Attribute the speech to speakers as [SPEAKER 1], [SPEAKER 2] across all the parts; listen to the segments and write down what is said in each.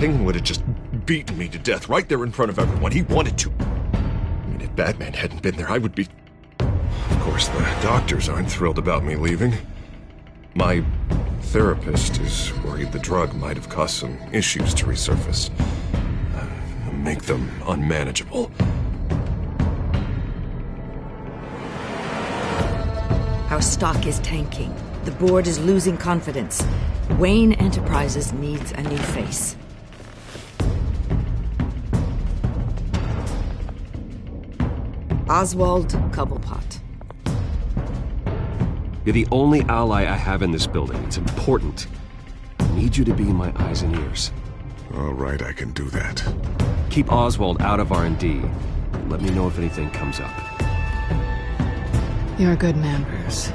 [SPEAKER 1] Penguin would have just beaten me to death right there in front of everyone. He wanted to. I mean, if Batman hadn't been there, I would be... Of course, the doctors aren't thrilled about me leaving. My therapist is worried the drug might have caused some issues to resurface. Make them unmanageable.
[SPEAKER 2] Our stock is tanking. The board is losing confidence. Wayne Enterprises needs a new face. Oswald Cobblepot.
[SPEAKER 3] You're the only ally I have in this building. It's important. I need you to be my eyes and ears.
[SPEAKER 1] All right, I can do that.
[SPEAKER 3] Keep Oswald out of R&D. Let me know if anything comes up.
[SPEAKER 4] You're a good man, Bruce.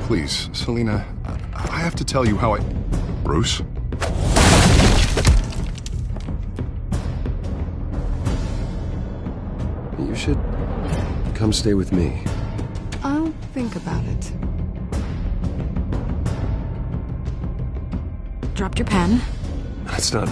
[SPEAKER 1] Please, Selina, I have to tell you how I... Bruce?
[SPEAKER 3] You should come stay with me.
[SPEAKER 4] I'll think about it.
[SPEAKER 2] Dropped your pen.
[SPEAKER 3] That's not...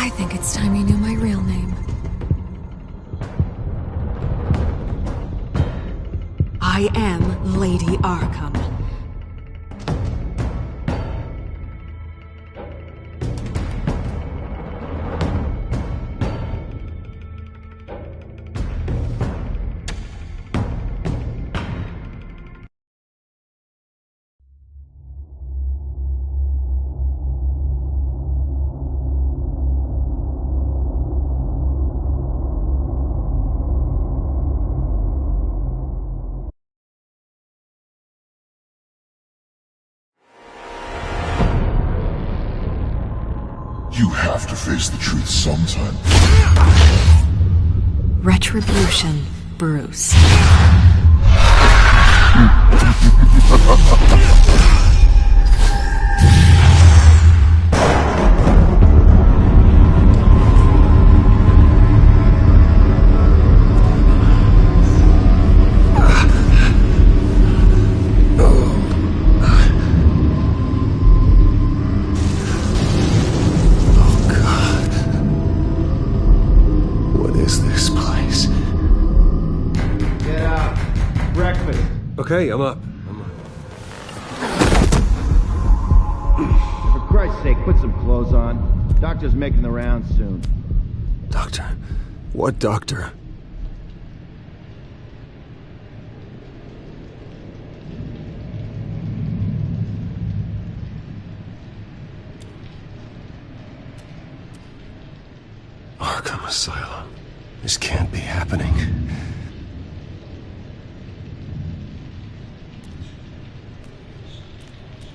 [SPEAKER 4] I think it's time you knew my real name.
[SPEAKER 2] I am Lady Arkham.
[SPEAKER 5] You have to face the truth sometime.
[SPEAKER 2] Retribution, Bruce.
[SPEAKER 3] Okay, I'm up.
[SPEAKER 6] For Christ's sake, put some clothes on. Doctor's making the rounds soon.
[SPEAKER 3] Doctor? What doctor? Arkham Asylum. This can't be happening.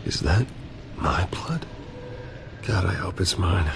[SPEAKER 3] Is that my blood? God, I hope it's mine.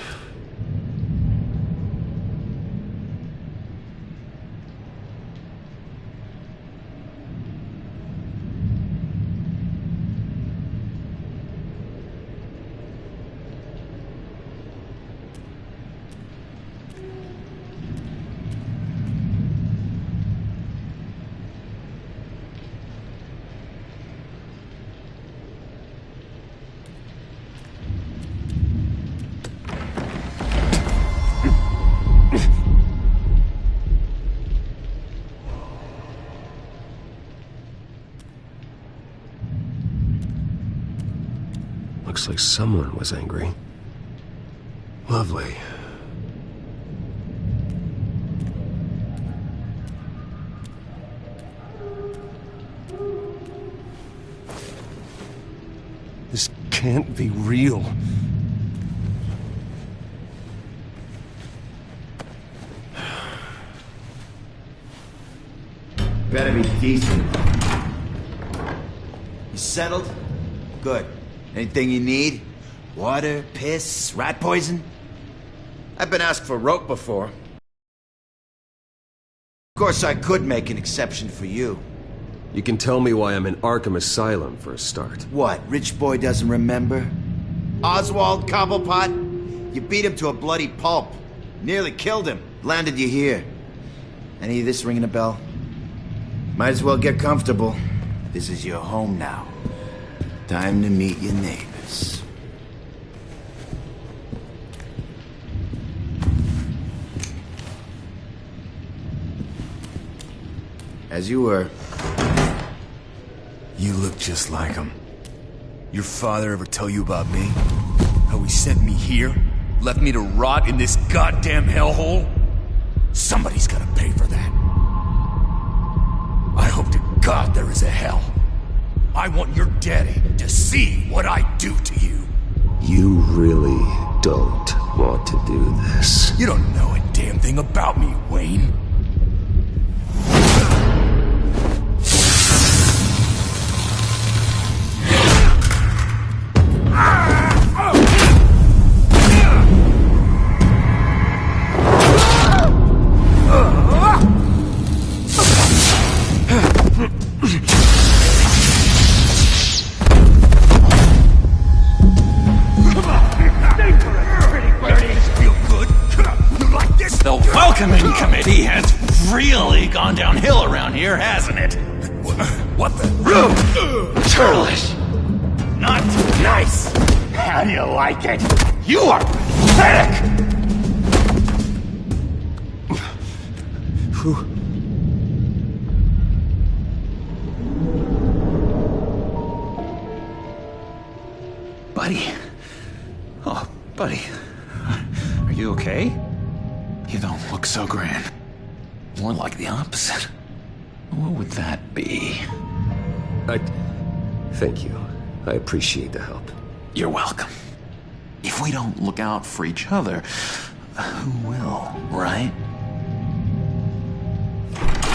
[SPEAKER 3] Looks like someone was angry. Lovely. This can't be real.
[SPEAKER 6] Better be decent. You settled? Good. Anything you need? Water, piss, rat poison? I've been asked for rope before. course, I could make an exception for you.
[SPEAKER 3] You can tell me why I'm in Arkham Asylum for a start.
[SPEAKER 6] What, rich boy doesn't remember? Oswald Cobblepot? You beat him to a bloody pulp. Nearly killed him. Landed you here. Any of this ringing a bell? Might as well get comfortable. This is your home now. Time to meet your neighbors. As you were.
[SPEAKER 7] You look just like him. Your father ever tell you about me? How he sent me here? Left me to rot in this goddamn hellhole? Somebody's gotta pay for that. I hope to God there is a hell. I want your daddy to see what I do to you.
[SPEAKER 3] You really don't want to do this.
[SPEAKER 7] You don't know a damn thing about me, Wayne.
[SPEAKER 8] Welcoming committee has really gone downhill around here, hasn't it?
[SPEAKER 7] What the?
[SPEAKER 8] Churlish. Not nice. How do you like it? You are pathetic. Buddy. Oh, buddy. Are you okay? You don't look so grand. More like the opposite. What would that be?
[SPEAKER 3] Thank you. I appreciate the help.
[SPEAKER 8] You're welcome. If we don't look out for each other, who will, right?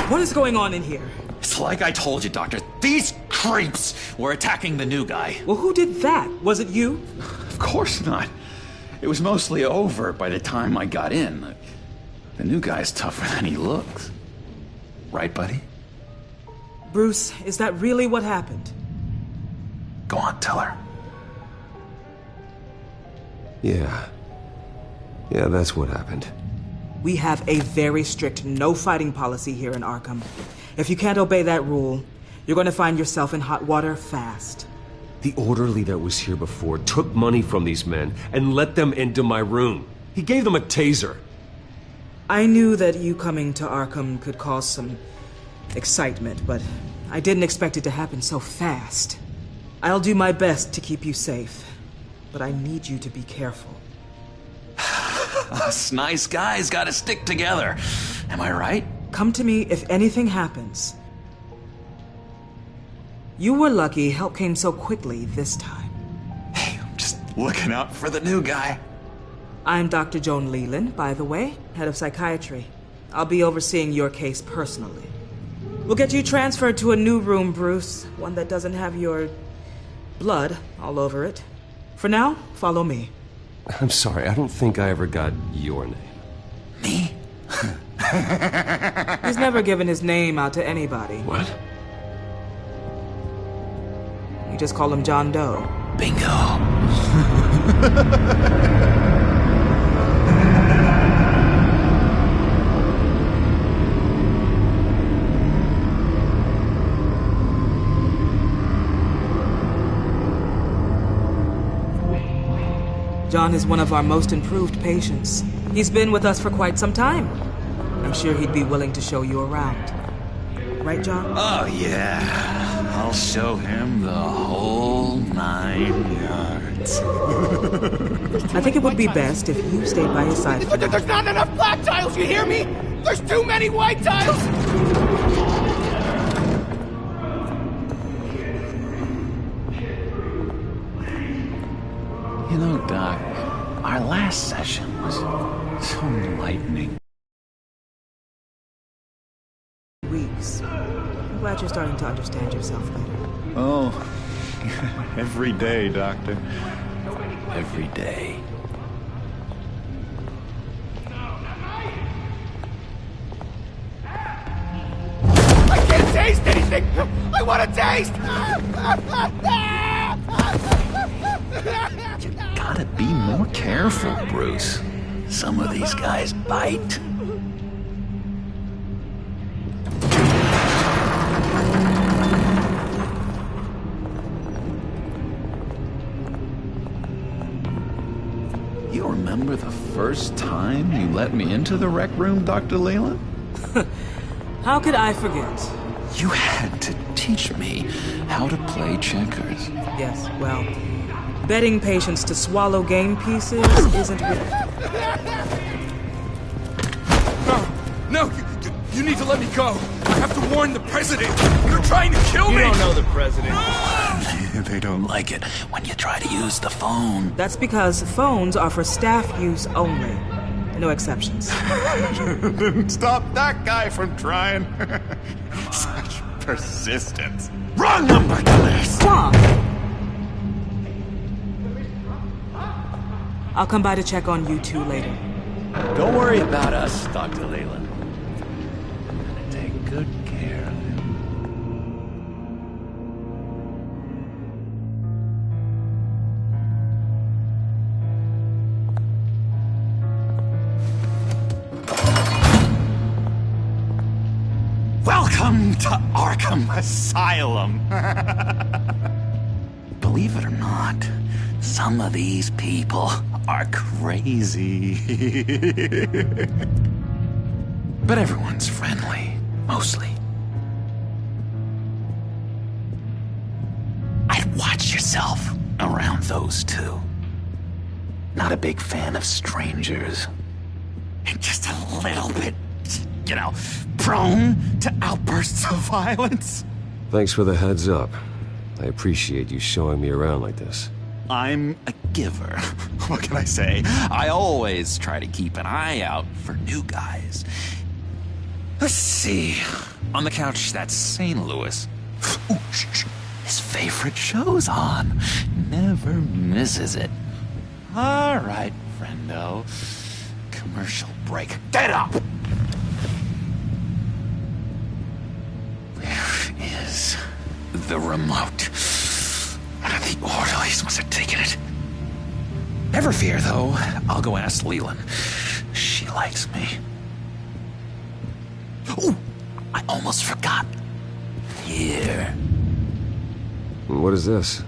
[SPEAKER 9] What is going on in here?
[SPEAKER 8] It's like I told you, Doctor. These creeps were attacking the new guy.
[SPEAKER 9] Well, who did that? Was it you?
[SPEAKER 8] Of course not. It was mostly over by the time I got in. The new guy's tougher than he looks. Right, buddy?
[SPEAKER 9] Bruce, is that really what happened?
[SPEAKER 8] Go on, tell her.
[SPEAKER 3] Yeah, that's what happened.
[SPEAKER 9] We have a very strict no fighting policy here in Arkham. If you can't obey that rule, you're going to find yourself in hot water fast.
[SPEAKER 3] The orderly that was here before took money from these men and let them into my room. He gave them a taser.
[SPEAKER 9] I knew that you coming to Arkham could cause some excitement, but I didn't expect it to happen so fast. I'll do my best to keep you safe, but I need you to be careful.
[SPEAKER 8] Us nice guys gotta stick together. Am I right?
[SPEAKER 9] Come to me if anything happens. You were lucky help came so quickly this time.
[SPEAKER 8] Hey, I'm just looking out for the new guy.
[SPEAKER 9] I'm Dr. Joan Leland, by the way, head of psychiatry. I'll be overseeing your case personally. We'll get you transferred to a new room, Bruce. One that doesn't have your blood all over it. For now, follow me.
[SPEAKER 3] I'm sorry, I don't think I ever got your name.
[SPEAKER 8] Me?
[SPEAKER 9] He's never given his name out to anybody.
[SPEAKER 3] What?
[SPEAKER 9] You just call him John Doe.
[SPEAKER 8] Bingo.
[SPEAKER 9] John is one of our most improved patients. He's been with us for quite some time. I'm sure he'd be willing to show you around. Right, John?
[SPEAKER 8] Oh, yeah. I'll show him the whole 9 yards.
[SPEAKER 9] I think it would be best if you stayed by his side.
[SPEAKER 10] There's not enough black tiles, you hear me? There's too many white tiles!
[SPEAKER 8] You know, Doc, our last session was so enlightening.
[SPEAKER 9] Weeks. I'm glad you're starting to understand yourself better.
[SPEAKER 11] Oh, every day, Doctor.
[SPEAKER 8] Every day.
[SPEAKER 10] I want a taste!
[SPEAKER 8] You gotta be more careful, Bruce. Some of these guys bite. You remember the first time you let me into the rec room, Dr. Leland?
[SPEAKER 9] How could I forget?
[SPEAKER 8] You had to teach me how to play checkers.
[SPEAKER 9] Yes, well, betting patients to swallow game pieces isn't really...
[SPEAKER 7] No, you need to let me go. I have to warn the president. You're trying to kill me.
[SPEAKER 10] You don't know the president.
[SPEAKER 8] They don't like it when you try to use the phone.
[SPEAKER 9] That's because phones are for staff use only. No exceptions.
[SPEAKER 11] Stop that guy from trying. Such persistence.
[SPEAKER 8] Wrong number, Dennis.
[SPEAKER 9] Stop! I'll come by to check on you two later.
[SPEAKER 8] Don't worry about us, Dr. Leland. I'm gonna take good care of him. Welcome to Arkham Asylum. Believe it or not, some of these people are crazy. But everyone's friendly, mostly. I'd watch yourself around those two. Not a big fan of strangers. And just a little bit, you know, prone to outbursts of violence.
[SPEAKER 3] Thanks for the heads up. I appreciate you showing me around like this.
[SPEAKER 8] I'm a giver. What can I say? I always try to keep an eye out for new guys. Let's see. On the couch, that's St. Louis. Ooh, shh. His favorite show's on. Never misses it. All right, friendo. Commercial break. Get up! Where is the remote? The orderlies must have taken it. Never fear, though. I'll go ask Leland. She likes me. Ooh, I almost forgot. Here.
[SPEAKER 3] What is this?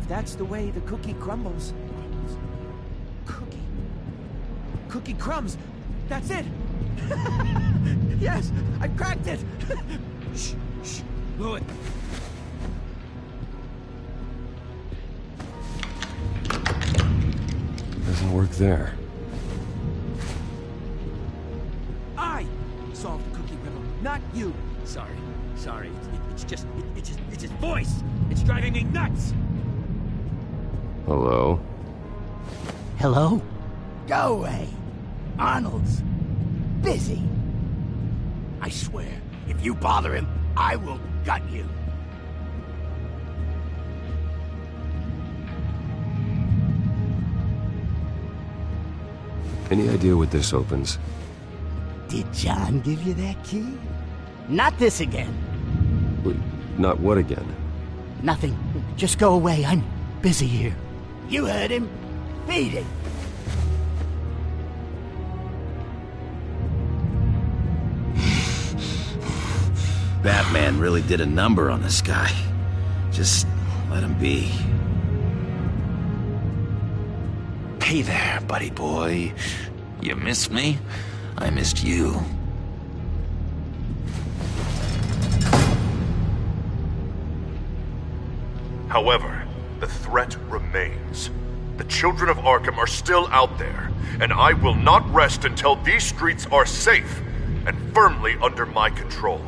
[SPEAKER 10] That's the way the cookie crumbles. Cookie crumbs. That's it. Yes, I cracked it. Shh, shh, Louis.
[SPEAKER 3] Doesn't work there.
[SPEAKER 10] I solved the cookie riddle, not you. Sorry. It's his voice. It's driving me nuts.
[SPEAKER 3] Hello?
[SPEAKER 10] Hello? Go away. Arnold's busy. I swear, if you bother him, I will gut you.
[SPEAKER 3] Any idea what this opens?
[SPEAKER 10] Did John give you that key? Not this again.
[SPEAKER 3] Wait, not what again?
[SPEAKER 10] Nothing. Just go away. I'm busy here. You heard him. Beat it.
[SPEAKER 8] Batman really did a number on this guy. Just let him be. Hey there, buddy boy. You missed me? I missed you.
[SPEAKER 1] However, the threat remains. The children of Arkham are still out there, and I will not rest until these streets are safe and firmly under my control.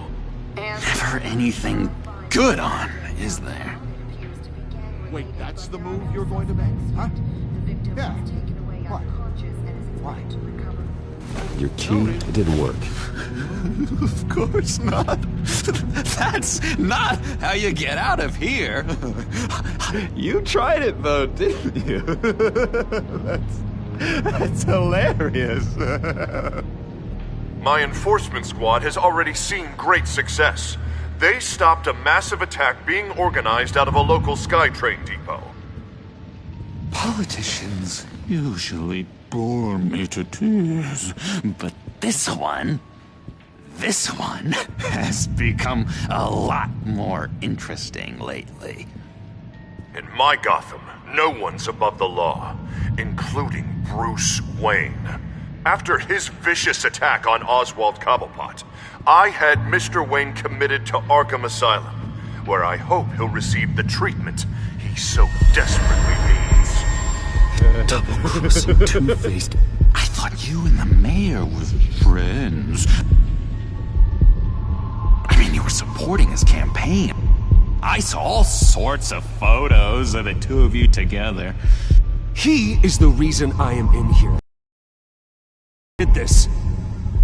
[SPEAKER 8] Never anything good on, is there?
[SPEAKER 5] Wait, that's the move you're going to make, huh? Yeah. What? Why?
[SPEAKER 3] Your key, it didn't work.
[SPEAKER 8] Of course not. That's not how you get out of here.
[SPEAKER 11] You tried it though, didn't you? That's hilarious.
[SPEAKER 1] My enforcement squad has already seen great success. They stopped a massive attack being organized out of a local SkyTrain depot.
[SPEAKER 8] Politicians usually bore me to tears, but this one has become a lot more interesting lately.
[SPEAKER 1] In my Gotham, no one's above the law, including Bruce Wayne. After his vicious attack on Oswald Cobblepot, I had Mr. Wayne committed to Arkham Asylum, where I hope he'll receive the treatment he so desperately needs.
[SPEAKER 3] Double-crossing, two-faced.
[SPEAKER 8] I thought you and the mayor were friends. I mean, you were supporting his campaign. I saw all sorts of photos of the two of you together.
[SPEAKER 3] He is the reason I am in here. Did this.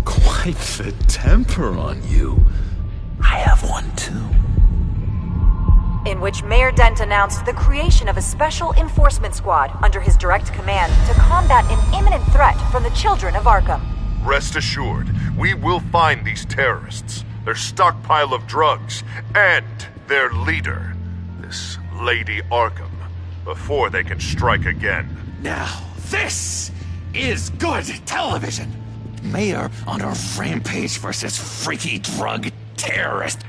[SPEAKER 8] Quite the temper on you. I have one too.
[SPEAKER 12] In which Mayor Dent announced the creation of a special enforcement squad under his direct command to combat an imminent threat from the children of Arkham.
[SPEAKER 1] Rest assured, we will find these terrorists, their stockpile of drugs, and their leader, this Lady Arkham, before they can strike again.
[SPEAKER 8] Now, this is good television. Mayor on a rampage versus freaky drug terrorist.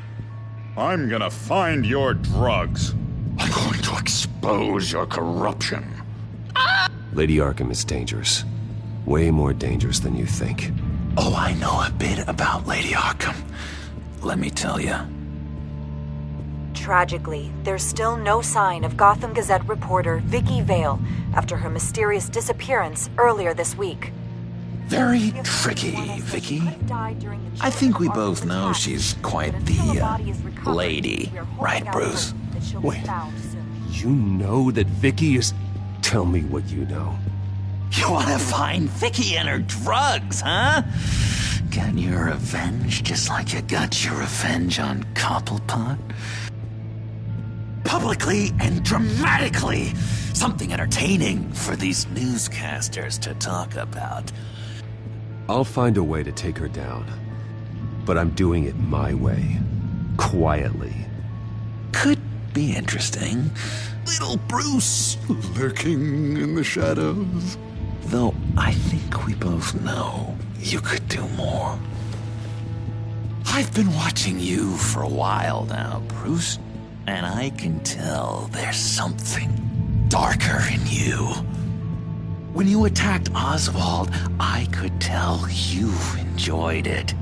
[SPEAKER 11] I'm gonna find your drugs.
[SPEAKER 8] I'm going to expose your corruption.
[SPEAKER 3] Lady Arkham is dangerous. Way more dangerous than you think.
[SPEAKER 8] Oh, I know a bit about Lady Arkham. Let me tell you.
[SPEAKER 12] Tragically, there's still no sign of Gotham Gazette reporter Vicky Vale after her mysterious disappearance earlier this week.
[SPEAKER 8] Very tricky, Vicky. I think we both know she's quite the, lady, right, Bruce?
[SPEAKER 3] Wait, you know that Vicky is... Tell me what you know.
[SPEAKER 8] You want to find Vicky and her drugs, huh? Get your revenge just like you got your revenge on Cobblepot? Publicly and dramatically! Something entertaining for these newscasters to talk about.
[SPEAKER 3] I'll find a way to take her down. But I'm doing it my way. Quietly.
[SPEAKER 8] Could be interesting. Little Bruce lurking in the shadows. Though I think we both know you could do more. I've been watching you for a while now, Bruce. And I can tell there's something darker in you. When you attacked Oswald, I could tell you enjoyed it.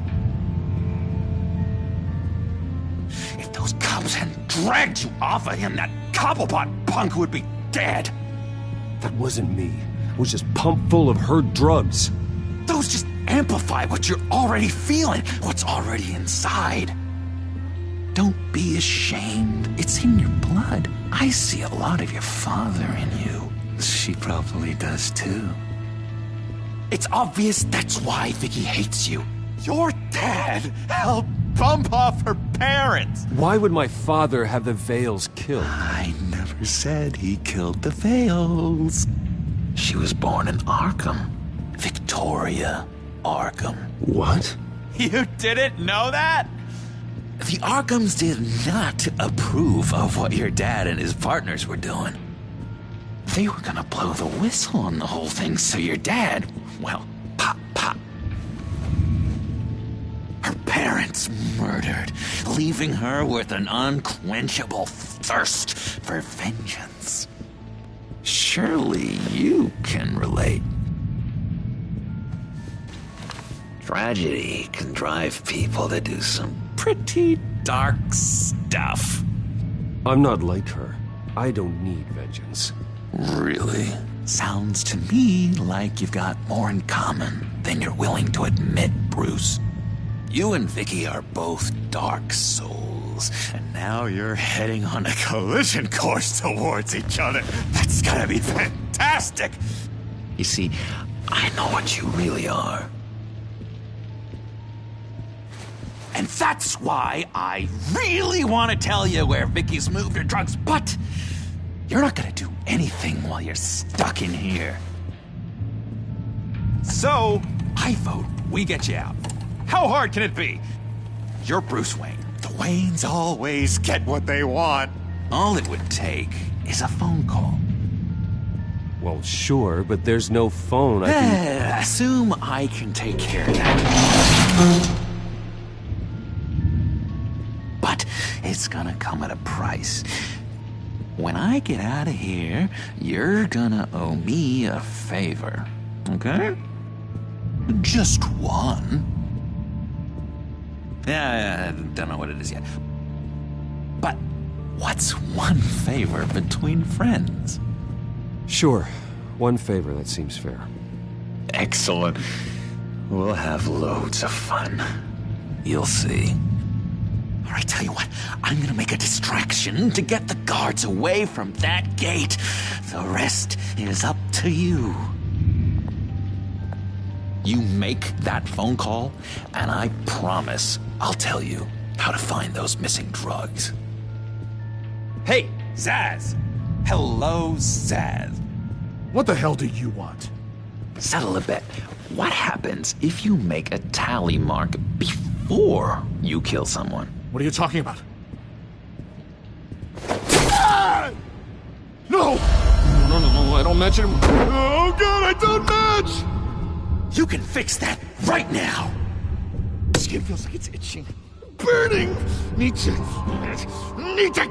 [SPEAKER 8] If those cops hadn't dragged you off of him, that Cobblepot punk would be dead.
[SPEAKER 3] That wasn't me. It was just pumped full of her drugs.
[SPEAKER 8] Those just amplify what you're already feeling, what's already inside. Don't be ashamed. It's in your blood. I see a lot of your father in you. She probably does too. It's obvious that's why Vicky hates you.
[SPEAKER 11] Your dad helped bump off her parents.
[SPEAKER 3] Why would my father have the Vales killed?
[SPEAKER 8] I never said he killed the Vales. She was born in Arkham. Victoria Arkham.
[SPEAKER 3] What?
[SPEAKER 11] You didn't know that?
[SPEAKER 8] The Arkhams did not approve of what your dad and his partners were doing. They were gonna blow the whistle on the whole thing, so your dad, well, pop. Her parents murdered, leaving her with an unquenchable thirst for vengeance. Surely you can relate. Tragedy can drive people to do some pretty dark stuff.
[SPEAKER 3] I'm not like her. I don't need vengeance.
[SPEAKER 8] Really? Sounds to me like you've got more in common than you're willing to admit, Bruce. You and Vicky are both dark souls, and now you're heading on a collision course towards each other. That's gonna be fantastic! You see, I know what you really are. And that's why I really want to tell you where Vicky's moved her drugs, but you're not gonna do anything while you're stuck in here. So, I vote we get you out.
[SPEAKER 11] How hard can it be?
[SPEAKER 8] You're Bruce Wayne.
[SPEAKER 11] The Waynes always get what they want.
[SPEAKER 8] All it would take is a phone call.
[SPEAKER 3] Well, sure, but there's no phone. I can...
[SPEAKER 8] Assume I can take care of that. But it's gonna come at a price. When I get out of here, you're gonna owe me a favor, okay? Just one. Yeah, I don't know what it is yet. But what's one favor between friends?
[SPEAKER 3] Sure. One favor, that seems fair.
[SPEAKER 8] Excellent. We'll have loads of fun. You'll see. All right, tell you what. I'm gonna make a distraction to get the guards away from that gate. The rest is up to you. You make that phone call, and I promise I'll tell you how to find those missing drugs. Hey, Zaz! Hello, Zaz.
[SPEAKER 13] What the hell do you want?
[SPEAKER 8] Settle a bet. What happens if you make a tally mark before you kill someone?
[SPEAKER 13] What are you talking about? Ah! No! No, I don't match him. Oh, God, I don't match!
[SPEAKER 8] You can fix that right now.
[SPEAKER 13] Skin feels like it's itching. Burning! Need to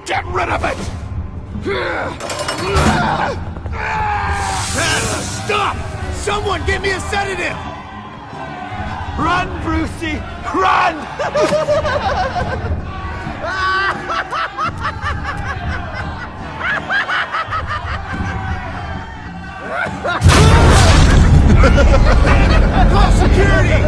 [SPEAKER 13] get rid of it!
[SPEAKER 10] Stop! Someone give me a sedative! Run, Brucey! Run! Call security!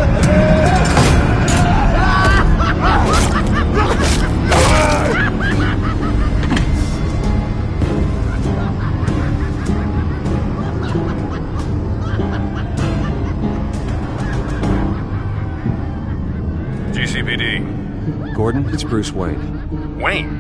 [SPEAKER 1] GCPD.
[SPEAKER 3] Gordon, it's Bruce Wayne.
[SPEAKER 1] Wayne?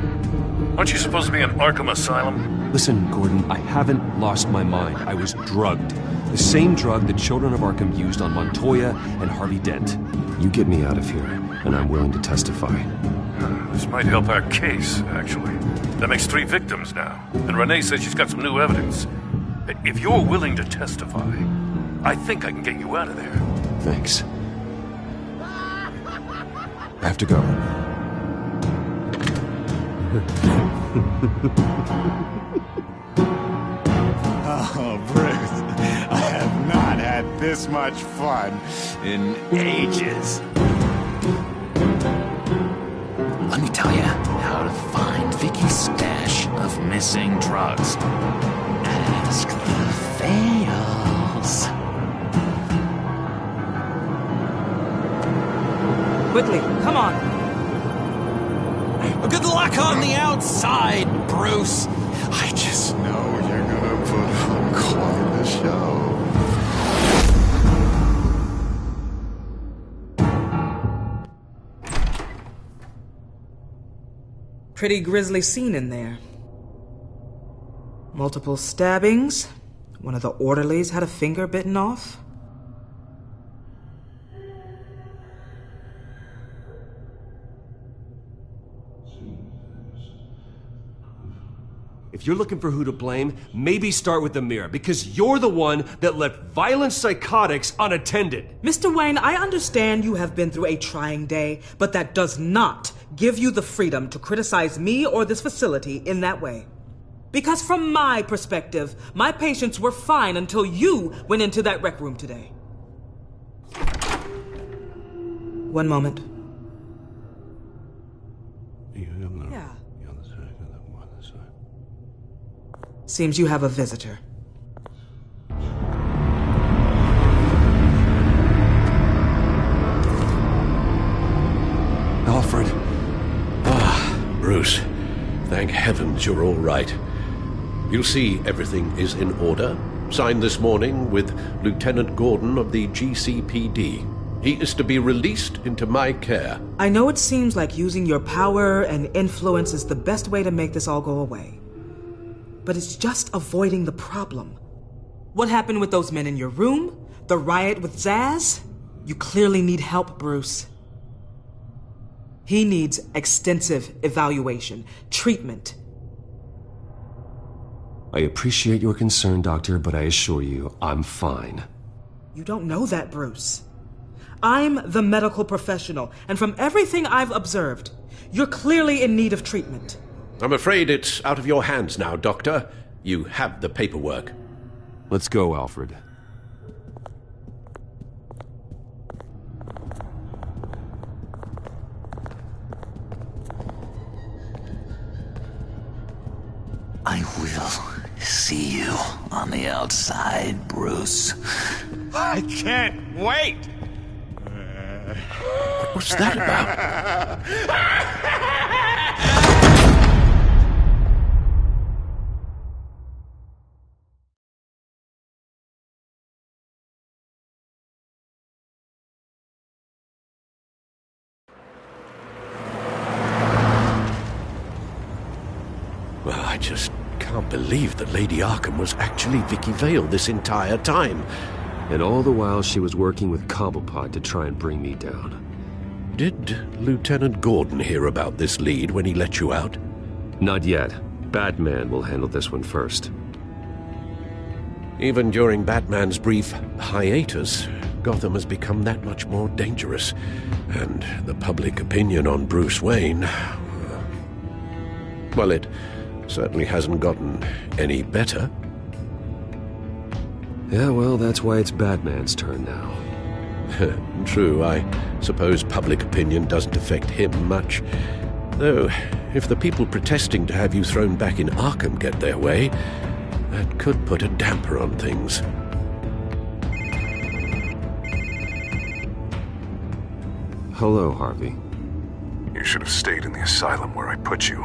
[SPEAKER 1] Aren't you supposed to be in Arkham Asylum?
[SPEAKER 3] Listen, Gordon, I haven't lost my mind. I was drugged. The same drug the children of Arkham used on Montoya and Harvey Dent. You get me out of here, and I'm willing to testify.
[SPEAKER 1] This might help our case, actually. That makes 3 victims now, and Renee says she's got some new evidence. If you're willing to testify, I think I can get you out of there.
[SPEAKER 3] Thanks. I have to go.
[SPEAKER 11] Oh, Bruce, I have not had this much fun in ages.
[SPEAKER 8] Let me tell you how to find Vicky's stash of missing drugs. Ask the fails.
[SPEAKER 9] Quickly, come on.
[SPEAKER 8] Good luck on the outside, Bruce.
[SPEAKER 11] I just know you're gonna put on quite the show.
[SPEAKER 9] Pretty grisly scene in there. Multiple stabbings. One of the orderlies had a finger bitten off.
[SPEAKER 3] If you're looking for who to blame, maybe start with the mirror, because you're the one that left violent psychotics unattended.
[SPEAKER 9] Mr. Wayne, I understand you have been through a trying day, but that does not give you the freedom to criticize me or this facility in that way. Because from my perspective, my patients were fine until you went into that rec room today. One moment. Yeah. Seems you have a visitor.
[SPEAKER 14] Alfred. Bruce. Thank heavens you're all right. You'll see everything is in order. Signed this morning with Lieutenant Gordon of the GCPD. He is to be released into my care.
[SPEAKER 9] I know it seems like using your power and influence is the best way to make this all go away. But it's just avoiding the problem. What happened with those men in your room? The riot with Zaz? You clearly need help, Bruce. He needs extensive evaluation, treatment.
[SPEAKER 3] I appreciate your concern, Doctor, but I assure you, I'm fine.
[SPEAKER 9] You don't know that, Bruce. I'm the medical professional, and from everything I've observed, you're clearly in need of treatment.
[SPEAKER 14] I'm afraid it's out of your hands now, Doctor. You have the paperwork.
[SPEAKER 3] Let's go, Alfred.
[SPEAKER 10] I will see you on the outside, Bruce.
[SPEAKER 11] I can't wait!
[SPEAKER 14] What's that about? Well, I just can't believe that Lady Arkham was actually Vicky Vale this entire time.
[SPEAKER 3] And all the while she was working with Cobblepot to try and bring me down.
[SPEAKER 14] Did Lieutenant Gordon hear about this lead when he let you out?
[SPEAKER 3] Not yet. Batman will handle this one first.
[SPEAKER 14] Even during Batman's brief hiatus, Gotham has become that much more dangerous. And the public opinion on Bruce Wayne... well, it certainly hasn't gotten any better.
[SPEAKER 3] Yeah, well, that's why it's Batman's turn now.
[SPEAKER 14] True, I suppose public opinion doesn't affect him much. Though, if the people protesting to have you thrown back in Arkham get their way, that could put a damper on things.
[SPEAKER 3] Hello, Harvey.
[SPEAKER 15] You should have stayed in the asylum where I put you.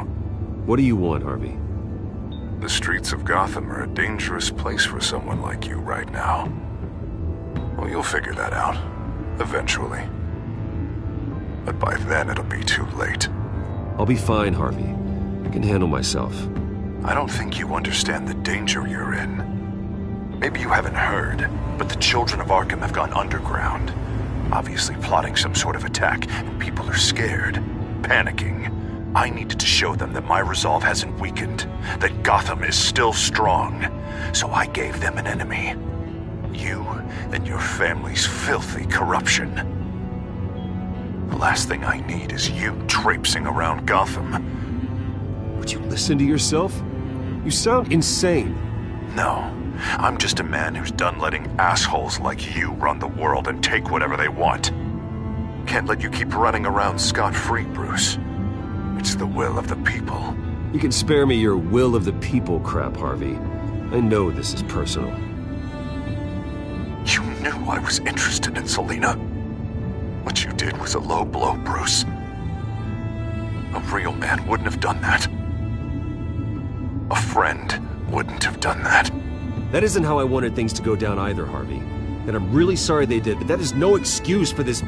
[SPEAKER 3] What do you want, Harvey?
[SPEAKER 15] The streets of Gotham are a dangerous place for someone like you right now. Well, you'll figure that out, eventually. But by then it'll be too late.
[SPEAKER 3] I'll be fine, Harvey. I can handle myself.
[SPEAKER 15] I don't think you understand the danger you're in. Maybe you haven't heard, but the children of Arkham have gone underground. Obviously plotting some sort of attack, and people are scared, panicking. I needed to show them that my resolve hasn't weakened, that Gotham is still strong. So I gave them an enemy. You and your family's filthy corruption. The last thing I need is you traipsing around Gotham.
[SPEAKER 3] Would you listen to yourself? You sound insane.
[SPEAKER 15] No, I'm just a man who's done letting assholes like you run the world and take whatever they want. Can't let you keep running around scot-free, Bruce. It's the will of the people.
[SPEAKER 3] You can spare me your will of the people crap, Harvey. I know this is personal.
[SPEAKER 15] You knew I was interested in Selina. What you did was a low blow, Bruce. A real man wouldn't have done that. A friend wouldn't have done that.
[SPEAKER 3] That isn't how I wanted things to go down either, Harvey. And I'm really sorry they did, but that is no excuse for this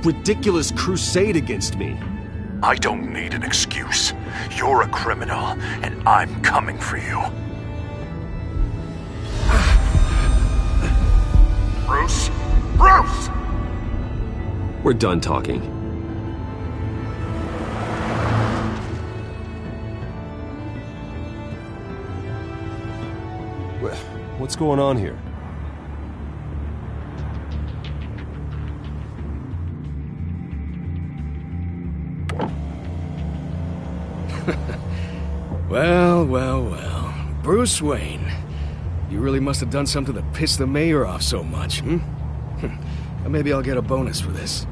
[SPEAKER 3] ridiculous crusade against me.
[SPEAKER 15] I don't need an excuse. You're a criminal, and I'm coming for you. Bruce? Bruce!
[SPEAKER 3] We're done talking. What's going on here?
[SPEAKER 16] Well. Bruce Wayne. You really must have done something to piss the mayor off so much, Maybe I'll get a bonus for this.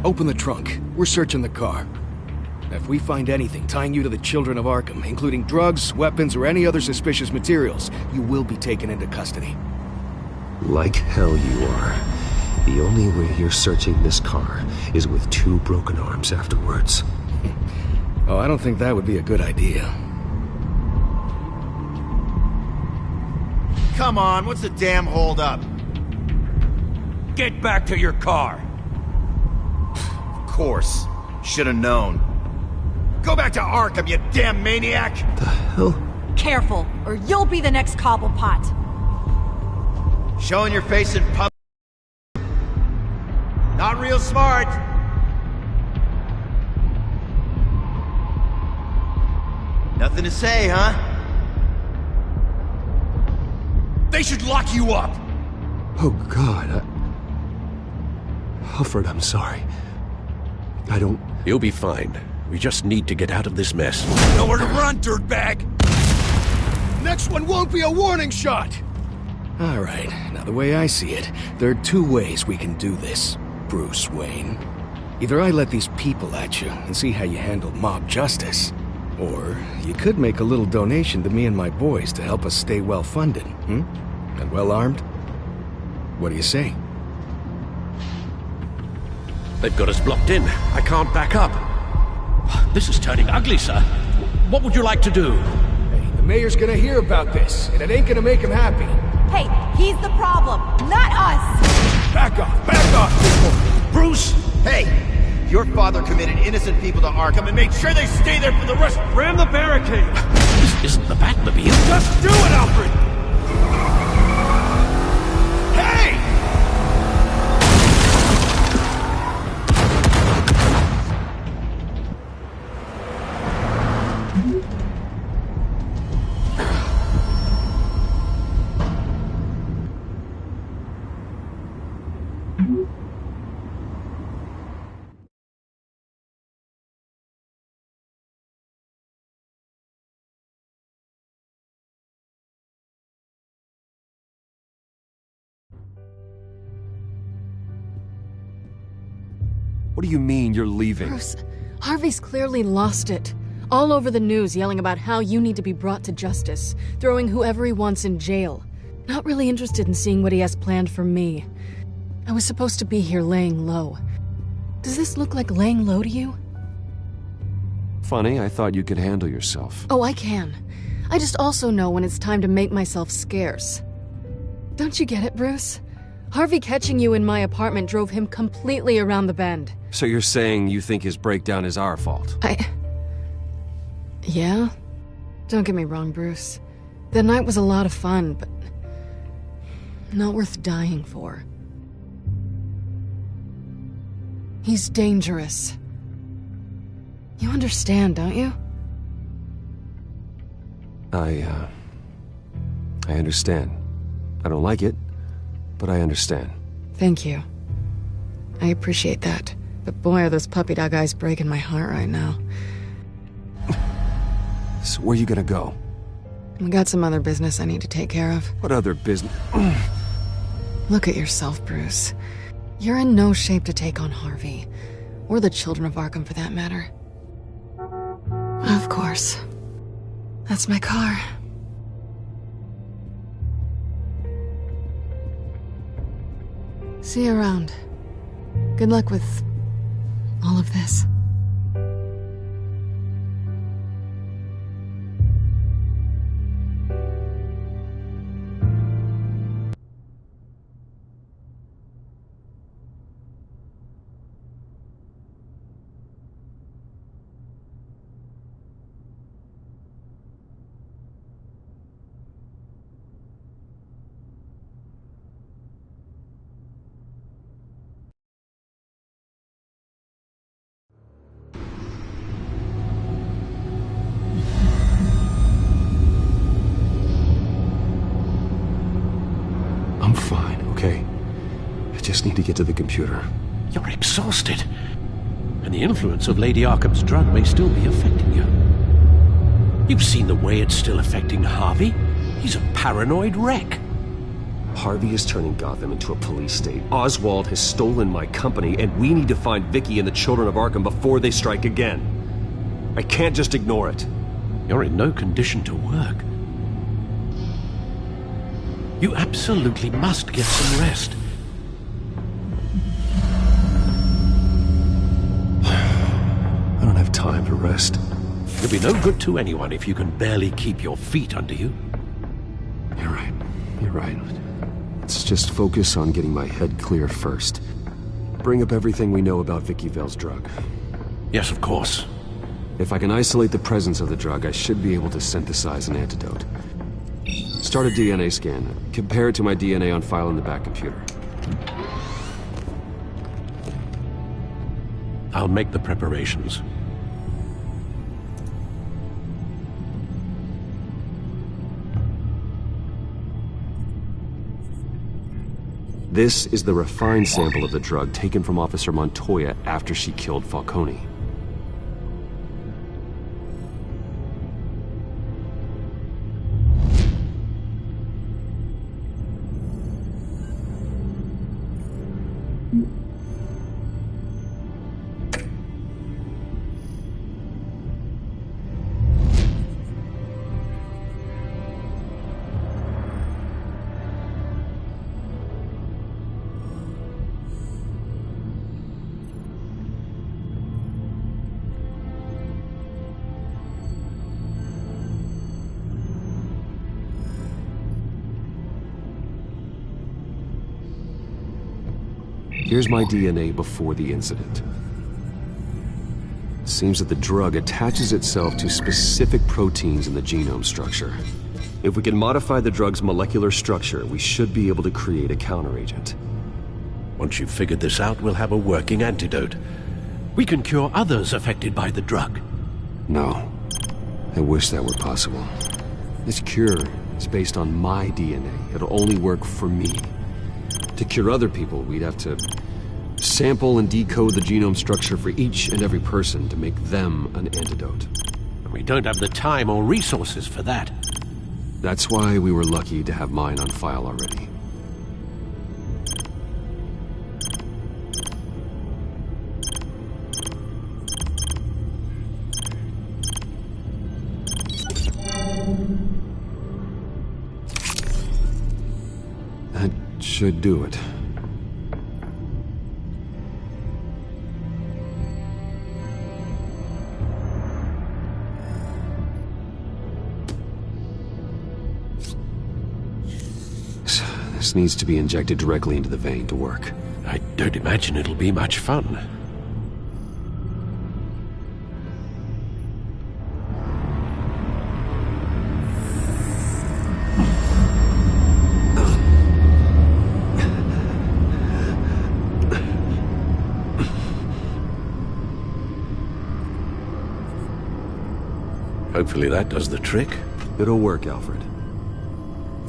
[SPEAKER 16] Open the trunk. We're searching the car. If we find anything tying you to the children of Arkham, including drugs, weapons, or any other suspicious materials, you will be taken into custody.
[SPEAKER 3] Like hell you are. The only way you're searching this car is with 2 broken arms afterwards.
[SPEAKER 16] Oh, I don't think that would be a good idea.
[SPEAKER 6] Come on, what's the damn hold up?
[SPEAKER 8] Get back to your car.
[SPEAKER 6] course. Should've known. Go back to Arkham, you damn maniac!
[SPEAKER 16] The hell?
[SPEAKER 12] Careful, or you'll be the next Cobblepot.
[SPEAKER 6] Showing your face in public. Not real smart. Nothing to say, huh?
[SPEAKER 7] They should lock you up!
[SPEAKER 3] Oh, God. Alfred, I'm sorry. I don't...
[SPEAKER 14] You'll be fine. We just need to get out of this mess.
[SPEAKER 7] Nowhere to run, dirtbag!
[SPEAKER 16] Next one won't be a warning shot! All right, now the way I see it, there are two ways we can do this, Bruce Wayne. Either I let these people at you and see how you handle mob justice, or you could make a little donation to me and my boys to help us stay well-funded, and well-armed. What do you say?
[SPEAKER 14] They've got us blocked in. I can't back up.
[SPEAKER 8] This is turning ugly, sir. What would you like to do?
[SPEAKER 16] Hey, the mayor's gonna hear about this, and it ain't gonna make him happy.
[SPEAKER 12] Hey, he's the problem, not us!
[SPEAKER 16] Back off,
[SPEAKER 6] Bruce! Hey! Your father committed innocent people to Arkham and made sure they stay there for the rest—
[SPEAKER 8] Ram the barricade! This isn't the Batmobile.
[SPEAKER 16] Just do it, Alfred! Hey!
[SPEAKER 3] What do you mean you're leaving?
[SPEAKER 4] Bruce, Harvey's clearly lost it. All over the news yelling about how you need to be brought to justice, throwing whoever he wants in jail. Not really interested in seeing what he has planned for me. I was supposed to be here laying low. Does this look like laying low to you?
[SPEAKER 3] Funny, I thought you could handle yourself.
[SPEAKER 4] Oh, I can. I just also know when it's time to make myself scarce. Don't you get it, Bruce? Harvey catching you in my apartment drove him completely around the bend.
[SPEAKER 3] So you're saying you think his breakdown is our fault?
[SPEAKER 4] Yeah? Don't get me wrong, Bruce. The night was a lot of fun, but not worth dying for. He's dangerous. You understand, don't you?
[SPEAKER 3] I understand. I don't like it, but I understand.
[SPEAKER 4] Thank you. I appreciate that. But boy, are those puppy dog eyes breaking my heart right now.
[SPEAKER 3] So where are you gonna go?
[SPEAKER 4] I got some other business I need to take care of.
[SPEAKER 3] What other business?
[SPEAKER 4] Look at yourself, Bruce. You're in no shape to take on Harvey. Or the children of Arkham, for that matter. Of course. That's my car. See you around. Good luck with all of this.
[SPEAKER 3] I'm fine, okay? I just need to get to the computer.
[SPEAKER 14] You're exhausted. And the influence of Lady Arkham's drug may still be affecting you. You've seen the way it's still affecting Harvey. He's a paranoid wreck.
[SPEAKER 3] Harvey is turning Gotham into a police state. Oswald has stolen my company, and we need to find Vicky and the children of Arkham before they strike again. I can't just ignore it.
[SPEAKER 14] You're in no condition to work. You absolutely must get some rest.
[SPEAKER 3] I don't have time to rest.
[SPEAKER 14] You'll be no good to anyone if you can barely keep your feet under you.
[SPEAKER 3] You're right. You're right. Let's just focus on getting my head clear first. bring up everything we know about Vicky Vale's drug.
[SPEAKER 14] Yes, of course.
[SPEAKER 3] If I can isolate the presence of the drug, I should be able to synthesize an antidote. Start a DNA scan. Compare it to my DNA on file in the back computer.
[SPEAKER 14] I'll make the preparations.
[SPEAKER 3] This is the refined sample of the drug taken from Officer Montoya after she killed Falcone. Here's my DNA before the incident. It seems that the drug attaches itself to specific proteins in the genome structure. If we can modify the drug's molecular structure, we should be able to create a counteragent.
[SPEAKER 14] Once you've figured this out, we'll have a working antidote. We can cure others affected by the drug.
[SPEAKER 3] No. I wish that were possible. This cure is based on my DNA. It'll only work for me. To cure other people, we'd have to sample and decode the genome structure for each and every person to make them an antidote.
[SPEAKER 14] We don't have the time or resources for that.
[SPEAKER 3] That's why we were lucky to have mine on file already. That should do it. This needs to be injected directly into the vein to work.
[SPEAKER 14] I don't imagine it'll be much fun. Hopefully that does the trick.
[SPEAKER 3] It'll work, Alfred.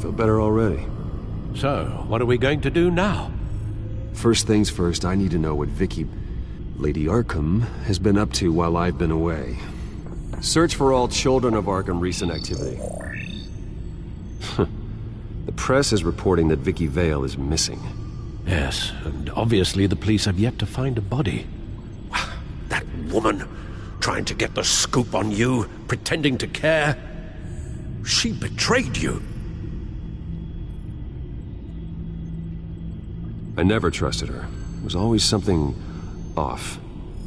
[SPEAKER 3] Feel better already.
[SPEAKER 14] So, what are we going to do now?
[SPEAKER 3] First things first, I need to know what Lady Arkham, has been up to while I've been away. Search for all Children of Arkham recent activity. The press is reporting that Vicky Vale is missing.
[SPEAKER 14] Yes, and obviously the police have yet to find a body. That woman, trying to get the scoop on you, pretending to care. She betrayed you.
[SPEAKER 3] I never trusted her. There was always something off.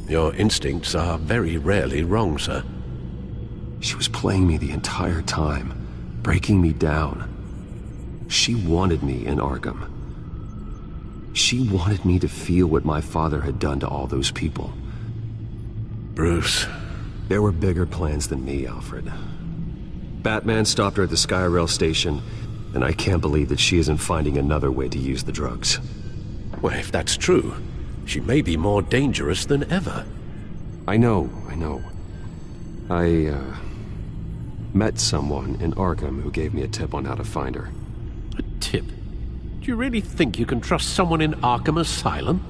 [SPEAKER 14] Your instincts are very rarely wrong, sir.
[SPEAKER 3] She was playing me the entire time, breaking me down. She wanted me in Arkham. She wanted me to feel what my father had done to all those people.
[SPEAKER 14] Bruce.
[SPEAKER 3] There were bigger plans than me, Alfred. Batman stopped her at the Skyrail station, and I can't believe that she isn't finding another way to use the drugs.
[SPEAKER 14] Well, if that's true, she may be more dangerous than ever.
[SPEAKER 3] I know. I met someone in Arkham who gave me a tip on how to find her.
[SPEAKER 14] A tip? Do you really think you can trust someone in Arkham Asylum?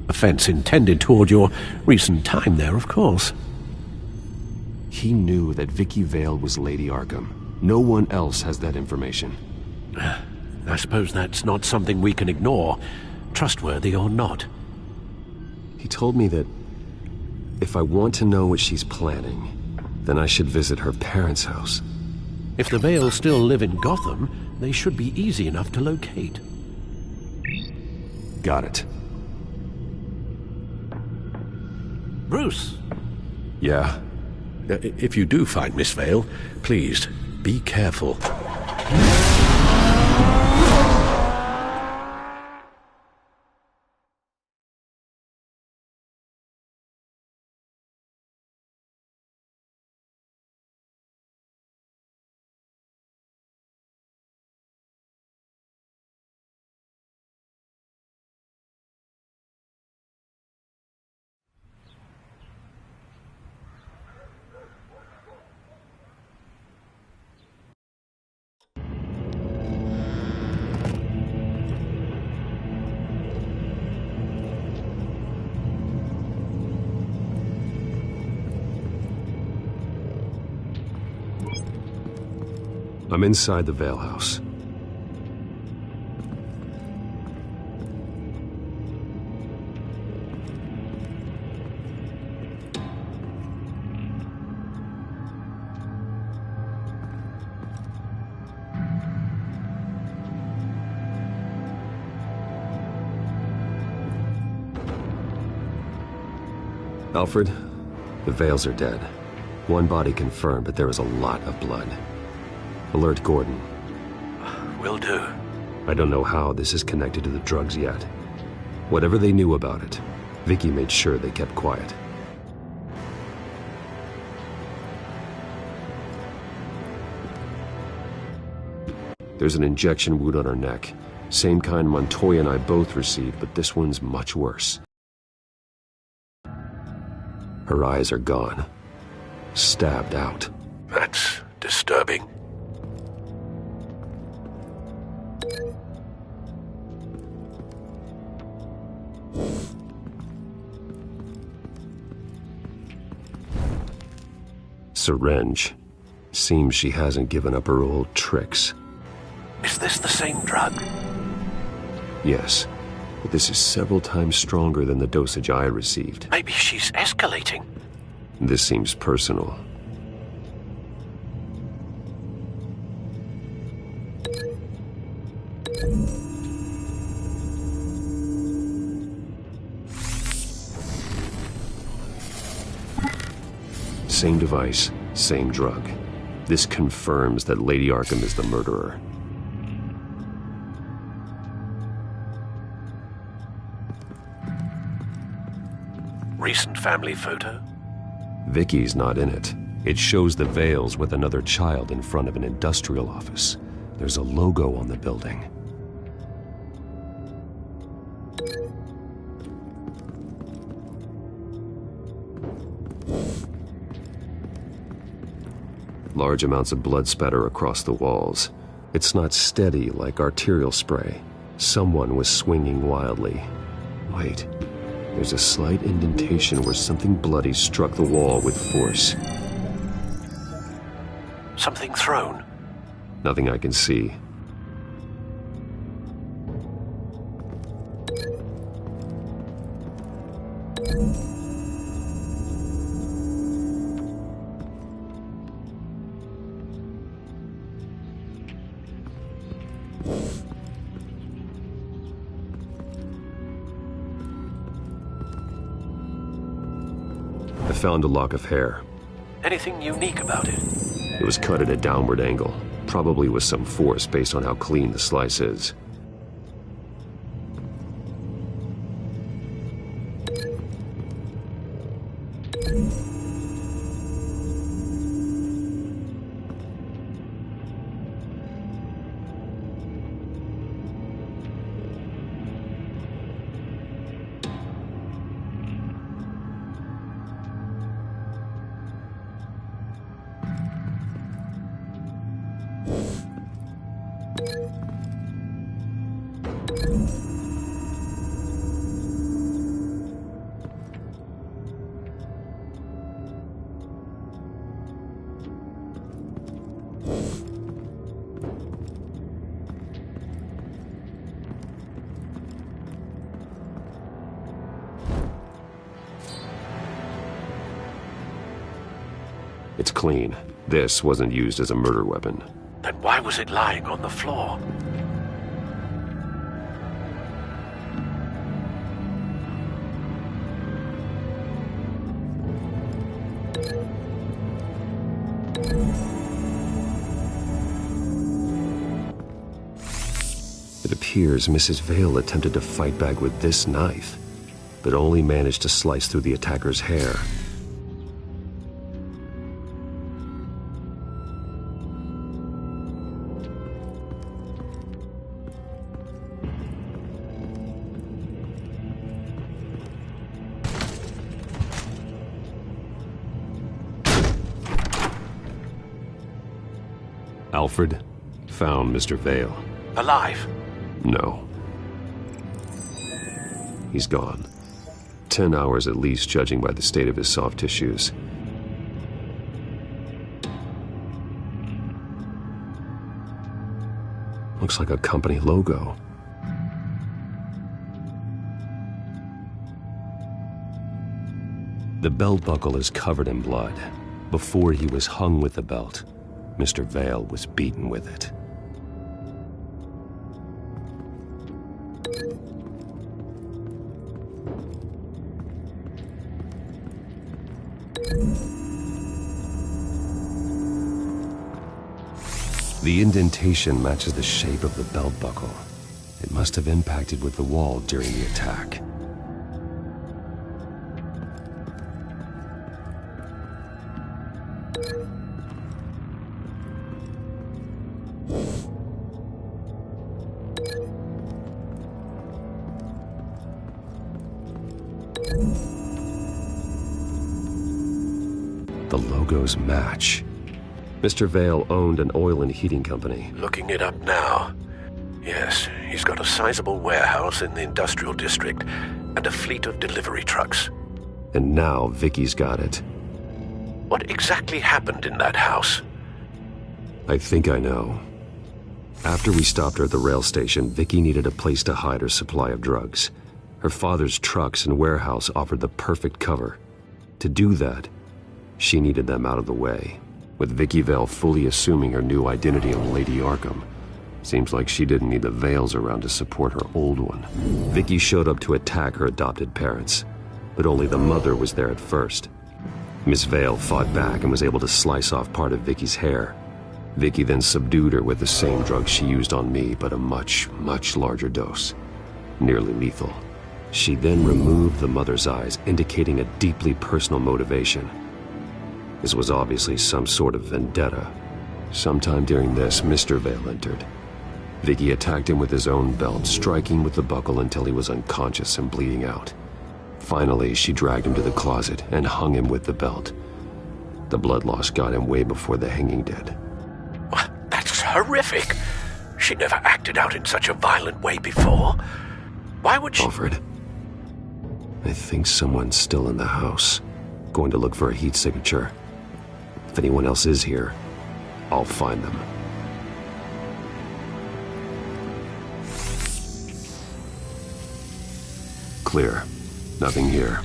[SPEAKER 14] Offense intended toward your recent time there, of course.
[SPEAKER 3] He knew that Vicky Vale was Lady Arkham. No one else has that information.
[SPEAKER 14] I suppose that's not something we can ignore, trustworthy or not.
[SPEAKER 3] He told me that if I want to know what she's planning, then I should visit her parents' house.
[SPEAKER 14] If the Vales still live in Gotham, they should be easy enough to locate.
[SPEAKER 3] Got it.
[SPEAKER 14] Bruce!
[SPEAKER 3] Yeah?
[SPEAKER 14] If you do find Miss Vale, please, be careful.
[SPEAKER 3] I'm inside the Vale House. Alfred, the Vales are dead. One body confirmed, but there is a lot of blood. Alert Gordon.
[SPEAKER 14] Will do.
[SPEAKER 3] I don't know how this is connected to the drugs yet. Whatever they knew about it, Vicky made sure they kept quiet. There's an injection wound on her neck. Same kind Montoya and I both received, but this one's much worse. Her eyes are gone. Stabbed out.
[SPEAKER 14] That's disturbing.
[SPEAKER 3] Syringe. Seems she hasn't given up her old tricks.
[SPEAKER 14] Is this the same drug?
[SPEAKER 3] Yes, but this is several times stronger than the dosage I received.
[SPEAKER 14] Maybe she's escalating.
[SPEAKER 3] This seems personal. Same device, same drug. This confirms that Lady Arkham is the murderer.
[SPEAKER 14] Recent family photo?
[SPEAKER 3] Vicky's not in it. It shows the Vales with another child in front of an industrial office. There's a logo on the building. Large amounts of blood spatter across the walls. It's not steady like arterial spray. Someone was swinging wildly. Wait. There's a slight indentation where something bloody struck the wall with force.
[SPEAKER 14] Something thrown?
[SPEAKER 3] Nothing I can see. I found a lock of hair.
[SPEAKER 14] Anything unique about it?
[SPEAKER 3] It was cut at a downward angle, probably with some force based on how clean the slice is. It's clean. This wasn't used as a murder weapon.
[SPEAKER 14] Then why was it lying on the floor?
[SPEAKER 3] It appears Mrs. Vale attempted to fight back with this knife, but only managed to slice through the attacker's hair. Alfred found Mr. Vale.
[SPEAKER 14] Alive?
[SPEAKER 3] No. He's gone. 10 hours at least, judging by the state of his soft tissues. Looks like a company logo. The belt buckle is covered in blood. Before he was hung with the belt, Mr. Vale was beaten with it. The indentation matches the shape of the belt buckle. It must have impacted with the wall during the attack. The logos match. Mr. Vale owned an oil and heating company.
[SPEAKER 14] Looking it up now. Yes, he's got a sizable warehouse in the industrial district and a fleet of delivery trucks.
[SPEAKER 3] And now Vicky's got it.
[SPEAKER 14] What exactly happened in that house?
[SPEAKER 3] I think I know. After we stopped her at the rail station, Vicky needed a place to hide her supply of drugs. Her father's trucks and warehouse offered the perfect cover. To do that, she needed them out of the way. With Vicky Vale fully assuming her new identity of Lady Arkham, seems like she didn't need the Vales around to support her old one. Vicky showed up to attack her adopted parents, but only the mother was there at first. Miss Vale fought back and was able to slice off part of Vicky's hair. Vicky then subdued her with the same drug she used on me, but a much, much larger dose. Nearly lethal. She then removed the mother's eyes, indicating a deeply personal motivation. This was obviously some sort of vendetta. Sometime during this, Mr. Vale entered. Vicky attacked him with his own belt, striking with the buckle until he was unconscious and bleeding out. Finally, she dragged him to the closet and hung him with the belt. The blood loss got him way before the hanging did.
[SPEAKER 14] That's horrific. She never acted out in such a violent way before. Why would she...
[SPEAKER 3] Alfred, I think someone's still in the house. Going to look for a heat signature. If anyone else is here, I'll find them. Clear. Nothing here.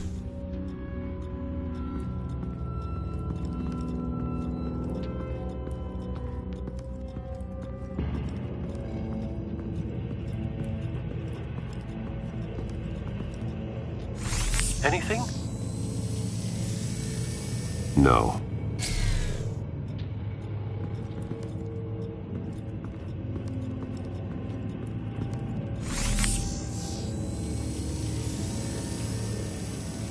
[SPEAKER 14] Anything?
[SPEAKER 3] No.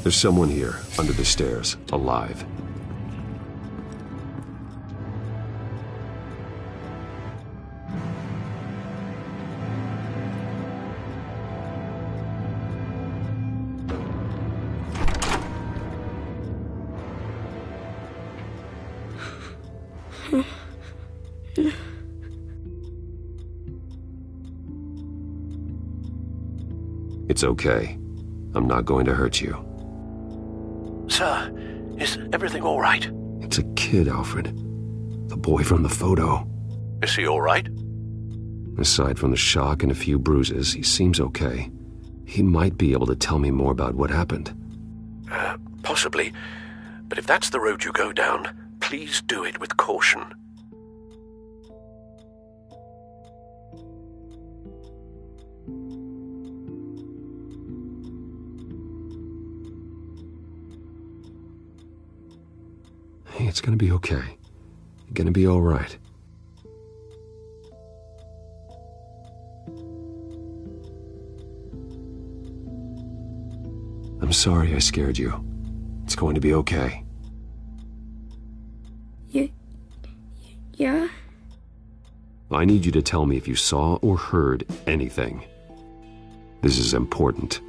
[SPEAKER 3] There's someone here, under the stairs, alive. It's okay. I'm not going to hurt you.
[SPEAKER 14] Sir, is everything all right?
[SPEAKER 3] It's a kid, Alfred. The boy from the photo.
[SPEAKER 14] Is he all right?
[SPEAKER 3] Aside from the shock and a few bruises, he seems okay. He might be able to tell me more about what happened.
[SPEAKER 14] Possibly. But if that's the road you go down, please do it with caution.
[SPEAKER 3] Hey, it's gonna be okay. You're gonna be all right. I'm sorry I scared you. It's going to be okay.
[SPEAKER 17] Yeah?
[SPEAKER 3] I need you to tell me if you saw or heard anything. This is important.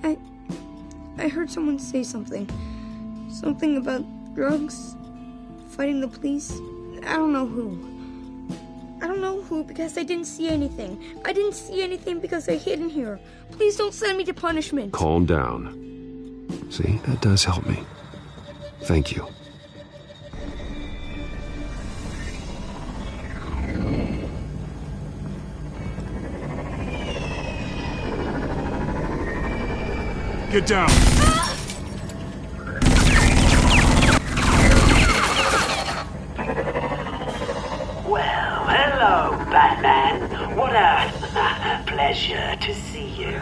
[SPEAKER 17] I heard someone say something. Something about drugs, fighting the police. I don't know who. I don't know who because I didn't see anything. I didn't see anything because I hid in here. Please don't send me to punishment.
[SPEAKER 3] Calm down. See, that does help me. Thank you.
[SPEAKER 11] Get down!
[SPEAKER 18] Well, hello, Batman. What a pleasure to see you.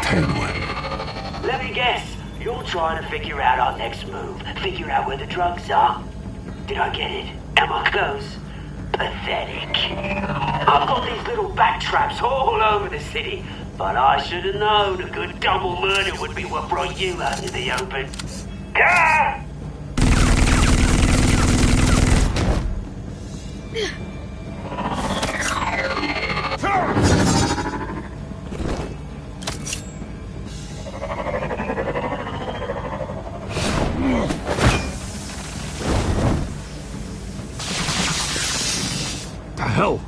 [SPEAKER 3] Penguin.
[SPEAKER 18] Let me guess. You're trying to figure out our next move. Figure out where the drugs are. Did I get it? Am I close? Pathetic. I've got these little bat traps all over the city, but I should have known a good double murder would be what brought you out into the open. Gah!
[SPEAKER 3] The hell?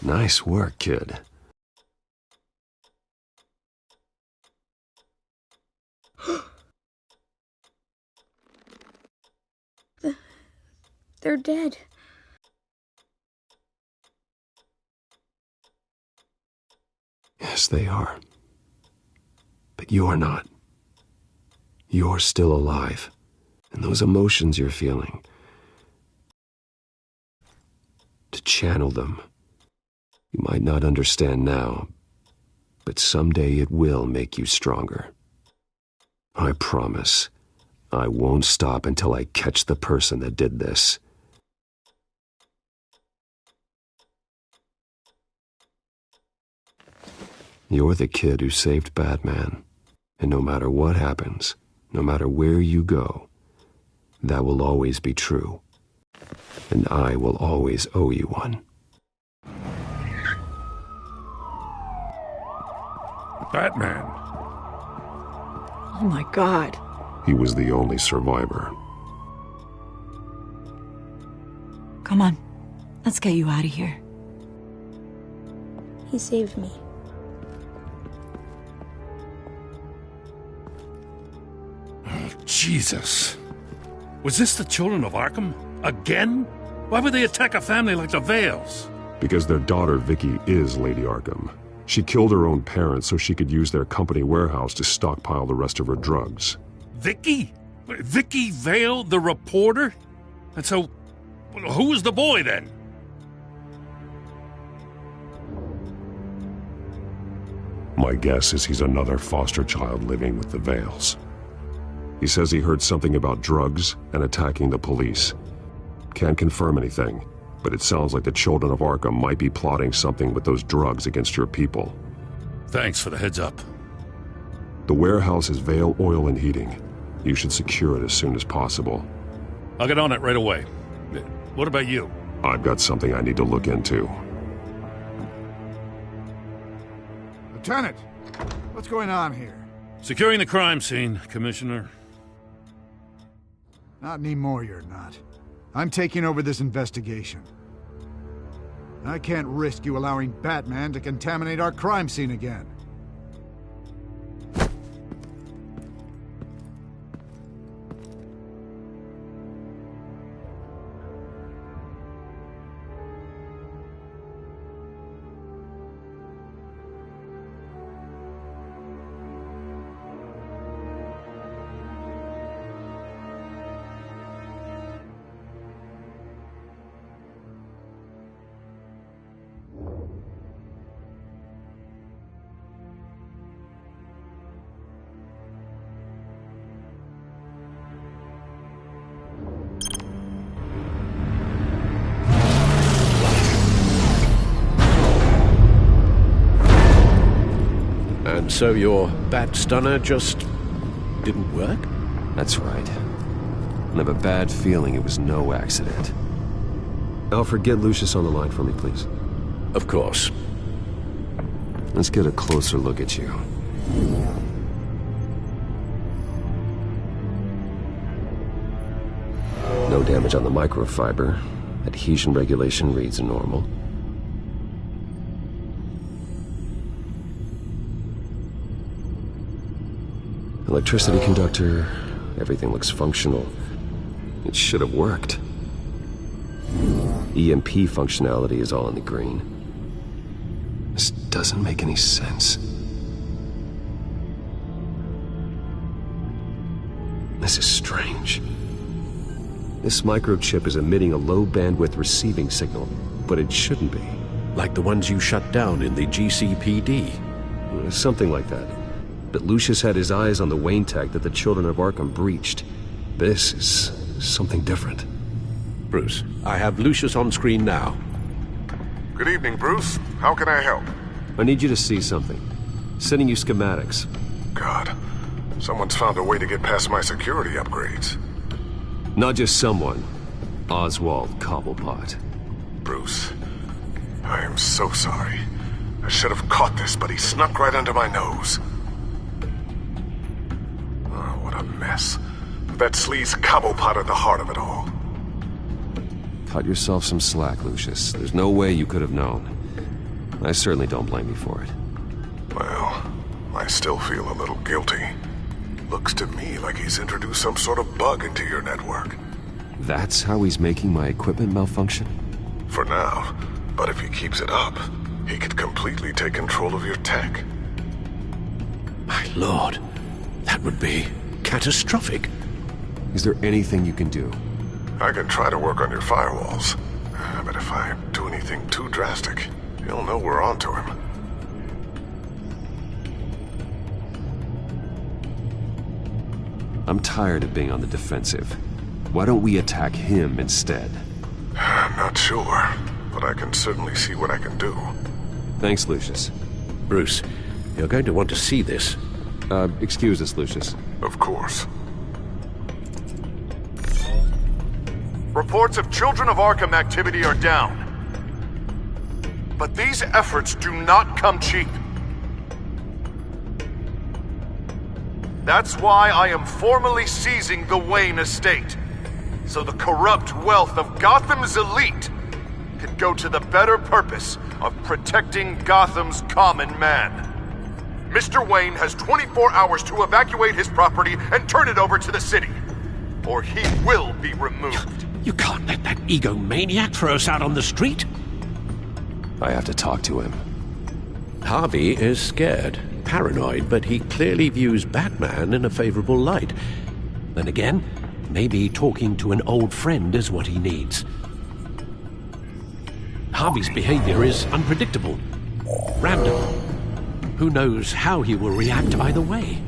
[SPEAKER 3] Nice work, kid.
[SPEAKER 17] They're dead.
[SPEAKER 3] Yes, they are. But you're not. You're still alive. And those emotions you're feeling, to channel them. You might not understand now, but someday it will make you stronger. I promise. I won't stop until I catch the person that did this. You're the kid who saved Batman. And no matter what happens, no matter where you go, that will always be true. And I will always owe you one.
[SPEAKER 14] Batman.
[SPEAKER 2] Oh my God.
[SPEAKER 1] He was the only survivor.
[SPEAKER 2] Come on. Let's get you out of here.
[SPEAKER 17] He saved me.
[SPEAKER 14] Jesus. Was this the children of Arkham? Again? Why would they attack a family like the Vales?
[SPEAKER 1] Because their daughter, Vicky, is Lady Arkham. She killed her own parents so she could use their company warehouse to stockpile the rest of her drugs.
[SPEAKER 14] Vicky? Vicky Vale, the reporter? And so, who was the boy then?
[SPEAKER 1] My guess is he's another foster child living with the Vales. He says he heard something about drugs and attacking the police. Can't confirm anything, but it sounds like the children of Arkham might be plotting something with those drugs against your people.
[SPEAKER 14] Thanks for the heads up.
[SPEAKER 1] The warehouse is Vale Oil and Heating. You should secure it as soon as possible.
[SPEAKER 14] I'll get on it right away. What about you?
[SPEAKER 1] I've got something I need to look into.
[SPEAKER 13] Lieutenant, what's going on here?
[SPEAKER 14] Securing the crime scene, Commissioner.
[SPEAKER 13] Not anymore, you're not. I'm taking over this investigation. I can't risk you allowing Batman to contaminate our crime scene again.
[SPEAKER 14] And so your bat stunner just didn't work?
[SPEAKER 3] That's right. I have a bad feeling it was no accident. Alfred, get Lucius on the line for me, please.
[SPEAKER 14] Of course.
[SPEAKER 3] Let's get a closer look at you. No damage on the microfiber, Adhesion regulation reads normal. Electricity conductor, everything looks functional. It should have worked. EMP functionality is all in the green. This doesn't make any sense. This is strange. This microchip is emitting a low-bandwidth receiving signal, but it shouldn't be.
[SPEAKER 14] Like the ones you shut down in the GCPD?
[SPEAKER 3] Something like that. But Lucius had his eyes on the Wayne tech that the Children of Arkham breached. This is something different.
[SPEAKER 14] Bruce, I have Lucius on screen now.
[SPEAKER 15] Good evening, Bruce. How can I help?
[SPEAKER 3] I need you to see something. Sending you schematics.
[SPEAKER 15] God, someone's found a way to get past my security upgrades.
[SPEAKER 3] Not just someone. Oswald Cobblepot.
[SPEAKER 15] Bruce, I am so sorry. I should have caught this, but he snuck right under my nose. Oh, what a mess. That sleaze Cobblepot at the heart of it all.
[SPEAKER 3] Cut yourself some slack, Lucius. There's no way you could have known. I certainly don't blame you for it.
[SPEAKER 15] Well, I still feel a little guilty. Looks to me like he's introduced some sort of bug into your network.
[SPEAKER 3] That's how he's making my equipment malfunction?
[SPEAKER 15] For now. But if he keeps it up, he could completely take control of your tech.
[SPEAKER 14] My lord, that would be catastrophic.
[SPEAKER 3] Is there anything you can do?
[SPEAKER 15] I can try to work on your firewalls. But if I do anything too drastic, he'll know we're onto him.
[SPEAKER 3] I'm tired of being on the defensive. Why don't we attack him instead?
[SPEAKER 15] I'm not sure, but I can certainly see what I can do.
[SPEAKER 3] Thanks, Lucius.
[SPEAKER 14] Bruce, you're going to want to see this.
[SPEAKER 3] Excuse us, Lucius.
[SPEAKER 15] Of course. Reports of Children of Arkham activity are down. But these efforts do not come cheap. That's why I am formally seizing the Wayne estate, so the corrupt wealth of Gotham's elite can go to the better purpose of protecting Gotham's common man. Mr. Wayne has 24 hours to evacuate his property and turn it over to the city, or he will be removed.
[SPEAKER 14] You can't let that egomaniac throw us out on the street.
[SPEAKER 3] I have to talk to him.
[SPEAKER 14] Harvey is scared, paranoid, but he clearly views Batman in a favorable light. Then again, maybe talking to an old friend is what he needs. Harvey's behavior is unpredictable, random. Who knows how he will react either way?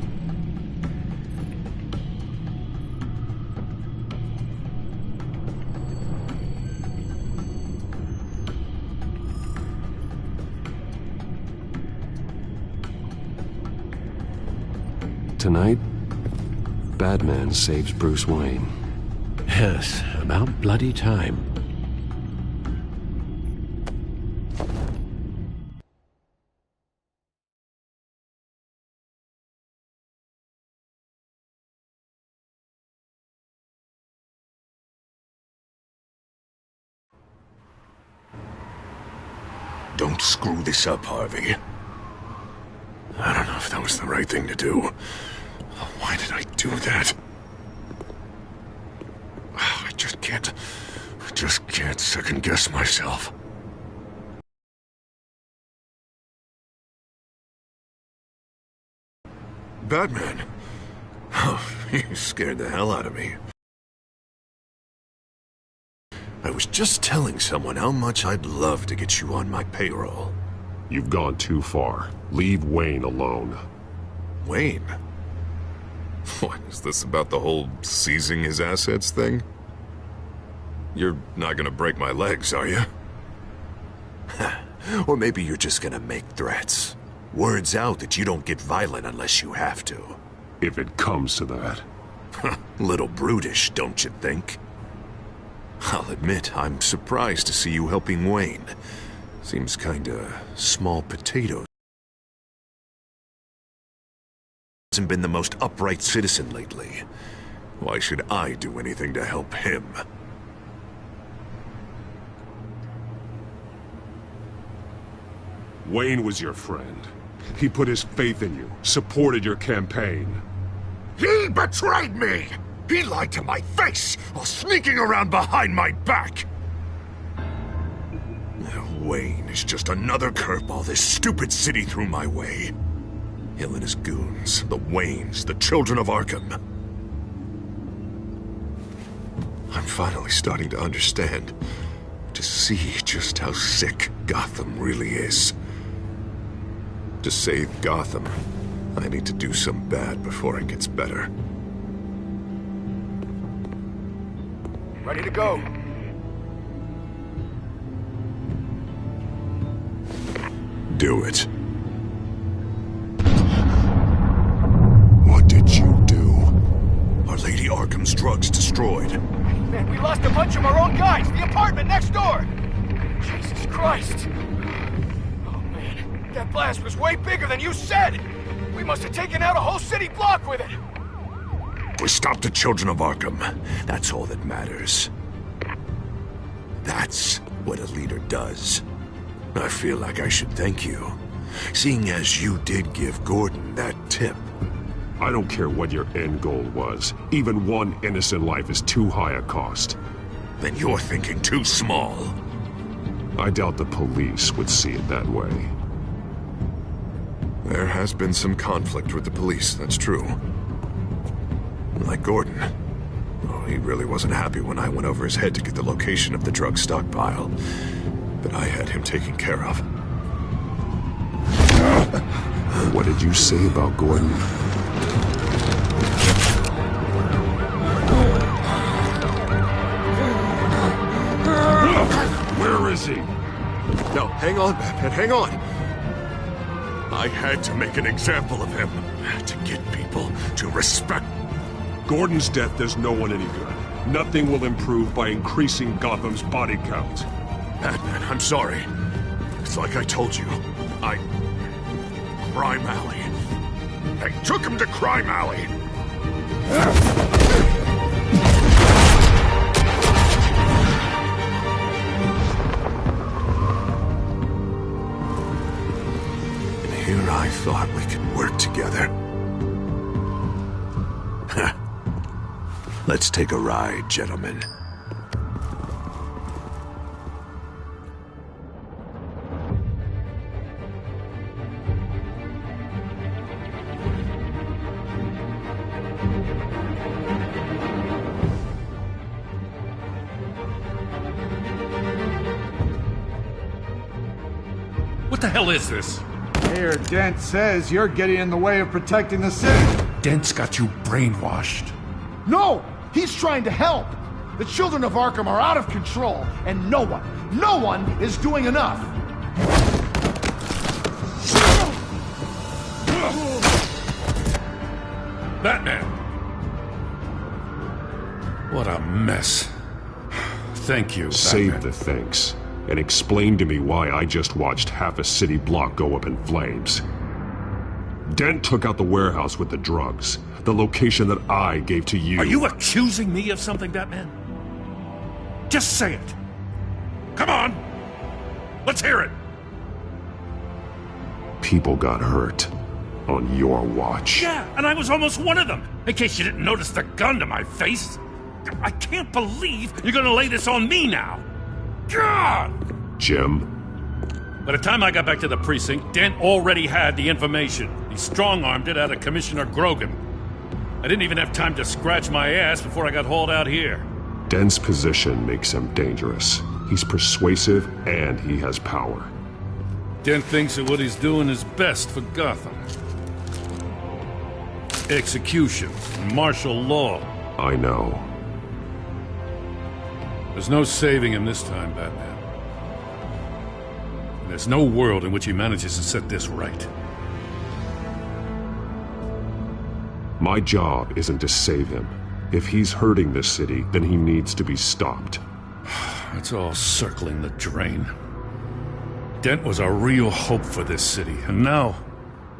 [SPEAKER 3] Tonight, Batman saves Bruce Wayne.
[SPEAKER 14] Yes, about bloody time.
[SPEAKER 1] Don't screw this up, Harvey. I don't know if that was the right thing to do. Why did I do that? I just can't second-guess myself. Batman? Oh, you scared the hell out of me. I was just telling someone how much I'd love to get you on my payroll.
[SPEAKER 19] You've gone too far. Leave Wayne alone.
[SPEAKER 1] Wayne? What, is this about the whole seizing his assets thing? You're not gonna break my legs, are you?
[SPEAKER 20] Or maybe you're just gonna make threats. Words out that you don't get violent unless you have to.
[SPEAKER 19] If it comes to that.
[SPEAKER 20] Little brutish, don't you think?
[SPEAKER 1] I'll admit, I'm surprised to see you helping Wayne. Seems kinda small potatoes.
[SPEAKER 20] Hasn't been the most upright citizen lately.
[SPEAKER 1] Why should I do anything to help him?
[SPEAKER 19] Wayne was your friend. He put his faith in you, supported your campaign.
[SPEAKER 20] He betrayed me! He lied to my face while sneaking around behind my back! Wayne is just another curveball this stupid city threw my way. Hill and his goons, the Waynes, the children of Arkham. I'm finally starting to understand, to see just how sick Gotham really is. To save Gotham, I need to do some bad before it gets better.
[SPEAKER 10] Ready to go.
[SPEAKER 20] Do it. What did you do? Our Lady Arkham's drugs destroyed.
[SPEAKER 10] Man, we lost a bunch of our own guys. The apartment next door. Jesus Christ. Oh, man. That blast was way bigger than you said. We must have taken out a whole city block with it.
[SPEAKER 20] We stopped the children of Arkham. That's all that matters. That's what a leader does. I feel like I should thank you, seeing as you did give Gordon that tip.
[SPEAKER 19] I don't care what your end goal was. Even one innocent life is too high a cost.
[SPEAKER 20] Then you're thinking too small.
[SPEAKER 19] I doubt the police would see it that way.
[SPEAKER 1] There has been some conflict with the police, that's true.
[SPEAKER 20] Like Gordon. Oh, he really wasn't happy when I went over his head to get the location of the drug stockpile. But I had him taken care of.
[SPEAKER 19] What did you say about Gordon? Where is he?
[SPEAKER 1] No, hang on, Batman, hang on. I had to make an example of him. To get people to respect.
[SPEAKER 19] Gordon's death does no one any good. Nothing will improve by increasing Gotham's body count.
[SPEAKER 20] Batman, I'm sorry. It's like I told you. Crime Alley. They took him to Crime Alley. And here I thought we could work together. Let's take a ride, gentlemen.
[SPEAKER 21] What the hell is this?
[SPEAKER 13] Mayor Dent says you're getting in the way of protecting the city.
[SPEAKER 21] Dent's got you brainwashed.
[SPEAKER 10] No! He's trying to help! The children of Arkham are out of control, and no one is doing enough!
[SPEAKER 21] Batman! What a mess. Thank you,
[SPEAKER 19] Save
[SPEAKER 21] Batman.
[SPEAKER 19] the thanks, and explain to me why I just watched half a city block go up in flames. Dent took out the warehouse with the drugs, the location that I gave to you.
[SPEAKER 21] Are you accusing me of something, Batman? Just say it. Come on! Let's hear it!
[SPEAKER 19] People got hurt on your watch.
[SPEAKER 21] Yeah, and I was almost one of them, in case you didn't notice the gun to my face. I can't believe you're gonna lay this on me now. God!
[SPEAKER 19] Jim?
[SPEAKER 21] By the time I got back to the precinct, Dent already had the information. He strong-armed it out of Commissioner Grogan. I didn't even have time to scratch my ass before I got hauled out here.
[SPEAKER 19] Dent's position makes him dangerous. He's persuasive, and he has power.
[SPEAKER 21] Dent thinks that what he's doing is best for Gotham. Execution, martial law.
[SPEAKER 19] I know.
[SPEAKER 21] There's no saving him this time, Batman. And there's no world in which he manages to set this right.
[SPEAKER 19] My job isn't to save him. If he's hurting this city, then he needs to be stopped.
[SPEAKER 21] It's all circling the drain. Dent was a real hope for this city, and now...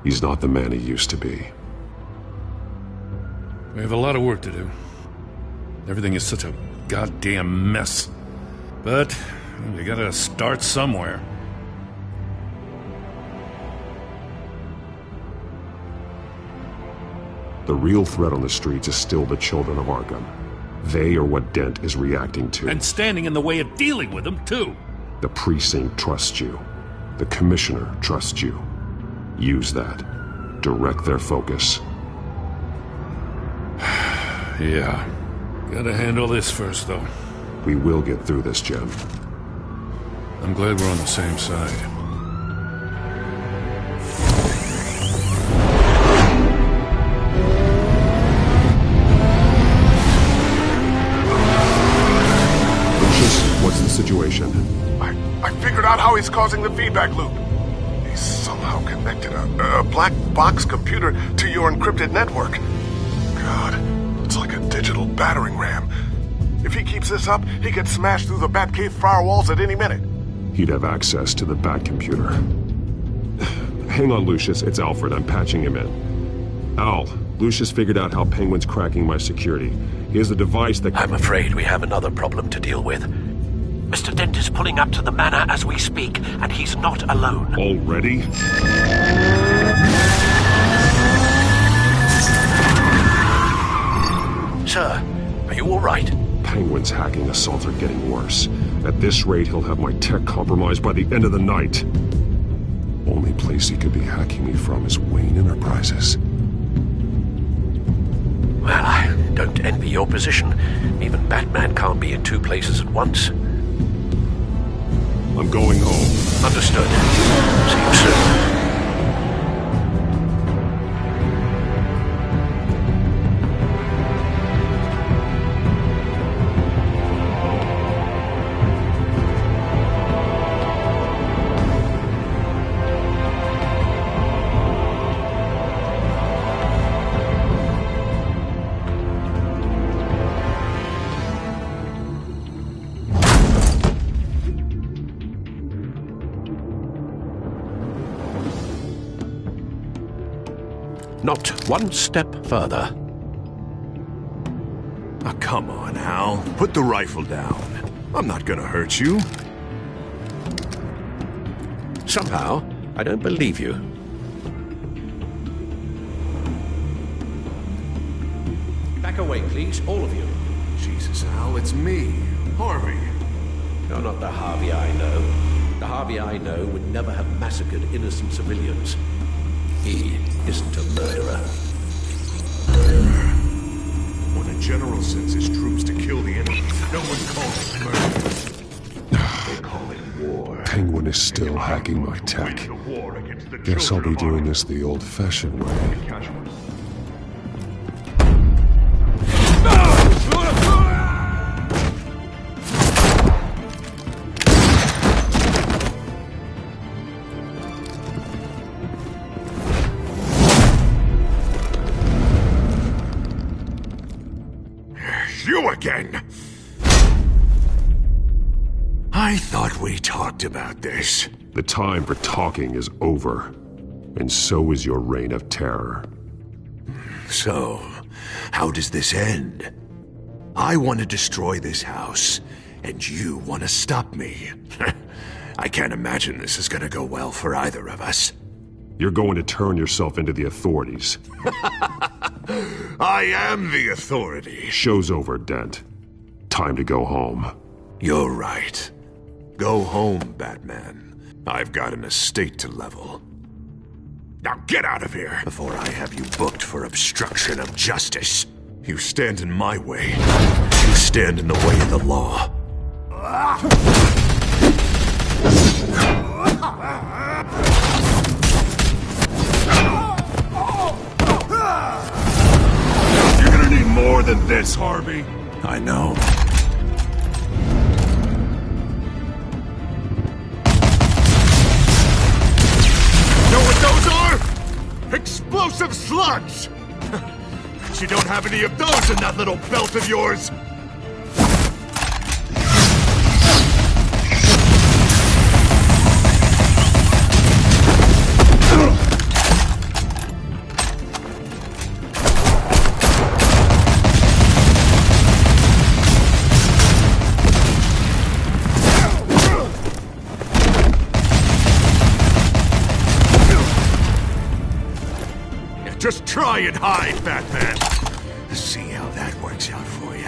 [SPEAKER 19] He's not the man he used to be.
[SPEAKER 21] We have a lot of work to do. Everything is such a goddamn mess. But we gotta start somewhere.
[SPEAKER 19] The real threat on the streets is still the children of Arkham. They are what Dent is reacting to.
[SPEAKER 21] And standing in the way of dealing with them, too.
[SPEAKER 19] The precinct trusts you. The commissioner trusts you. Use that. Direct their focus.
[SPEAKER 21] Yeah. Gotta handle this first, though.
[SPEAKER 19] We will get through this, Jim.
[SPEAKER 21] I'm glad we're on the same side.
[SPEAKER 19] What's the situation?
[SPEAKER 20] I figured out how he's causing the feedback loop. He's somehow connected a black box computer to your encrypted network. God, it's like a digital battering ram. If he keeps this up, he could smash through the Batcave firewalls at any minute.
[SPEAKER 19] He'd have access to the Bat computer. Hang on, Lucius. It's Alfred. I'm patching him in. Al, Lucius figured out how Penguin's cracking my security. He has a device that...
[SPEAKER 14] I'm afraid we have another problem to deal with. Mr. Dent is pulling up to the manor as we speak, and he's not alone.
[SPEAKER 19] Already?
[SPEAKER 14] Sir, are you all right?
[SPEAKER 19] Penguin's hacking assaults are getting worse. At this rate, he'll have my tech compromised by the end of the night. Only place he could be hacking me from is Wayne Enterprises.
[SPEAKER 14] Well, I don't envy your position. Even Batman can't be in two places at once.
[SPEAKER 19] I'm going home.
[SPEAKER 14] Understood. See you soon. Not one step further.
[SPEAKER 1] Oh, come on, Al. Put the rifle down. I'm not gonna hurt you.
[SPEAKER 14] Somehow, I don't believe you. Back away, please, all of you.
[SPEAKER 1] Jesus, Al, it's me, Harvey.
[SPEAKER 14] You're not the Harvey I know. The Harvey I know would never have massacred innocent civilians. He isn't a murderer.
[SPEAKER 1] When a general sends his troops to kill the enemy, no one calls it murder. They call it war.
[SPEAKER 19] Penguin is still hacking my tech. Guess I'll be doing this the old-fashioned way.
[SPEAKER 1] You again! I thought we talked about this.
[SPEAKER 19] The time for talking is over. And so is your reign of terror.
[SPEAKER 1] So, how does this end? I want to destroy this house, and you want to stop me. I can't imagine this is going to go well for either of us.
[SPEAKER 19] You're going to turn yourself into the authorities.
[SPEAKER 1] I am the authority.
[SPEAKER 19] Show's over, Dent. Time to go home.
[SPEAKER 1] You're right. Go home, Batman. I've got an estate to level. Now get out of here before I have you booked for obstruction of justice. You stand in my way. You stand in the way of the law. You're gonna need more than this, Harvey. I know. Know what those are? Explosive slugs! But you don't have any of those in that little belt of yours! Just
[SPEAKER 20] Try and hide, Batman. See how that works out for you.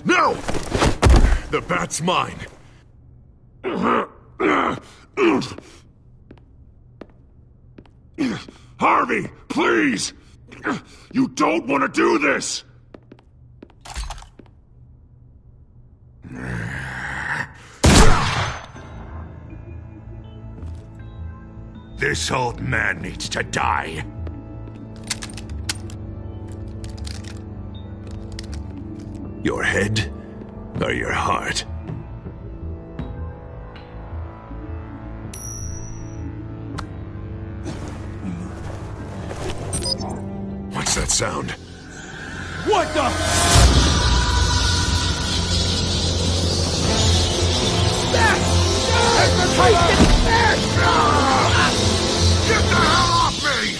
[SPEAKER 20] No! The bat's mine. Harvey, please! You don't want to do this! This old man needs to die. Your head or your heart? What's that sound?
[SPEAKER 10] What the?
[SPEAKER 20] Get the hell off me!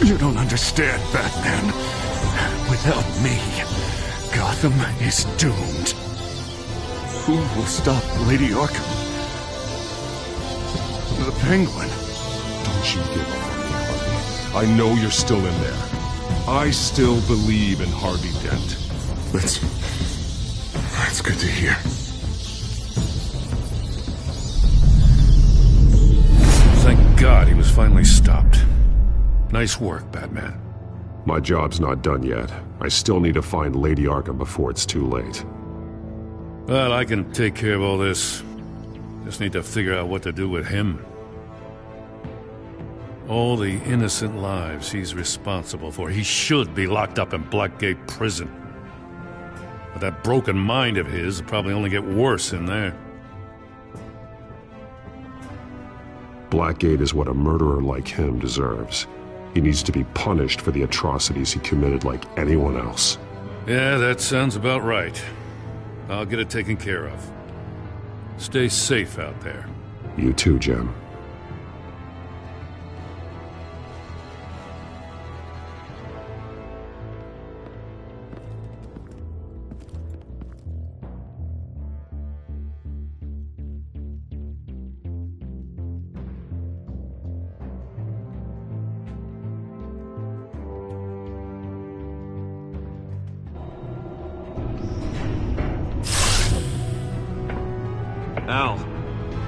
[SPEAKER 20] You don't understand, Batman. Without me, Gotham is doomed. Who will stop Lady Arkham? The Penguin.
[SPEAKER 19] Don't you give up on me, Harvey. I know you're still in there. I still believe in Harvey Dent.
[SPEAKER 20] That's good to hear.
[SPEAKER 21] Thank God he was finally stopped. Nice work, Batman.
[SPEAKER 19] My job's not done yet. I still need to find Lady Arkham before it's too late.
[SPEAKER 21] Well, I can take care of all this. Just need to figure out what to do with him. All the innocent lives he's responsible for. He should be locked up in Blackgate Prison. But that broken mind of his will probably only get worse in there.
[SPEAKER 19] Blackgate is what a murderer like him deserves. He needs to be punished for the atrocities he committed like anyone else.
[SPEAKER 21] Yeah, that sounds about right. I'll get it taken care of. Stay safe out there.
[SPEAKER 19] You too, Jim.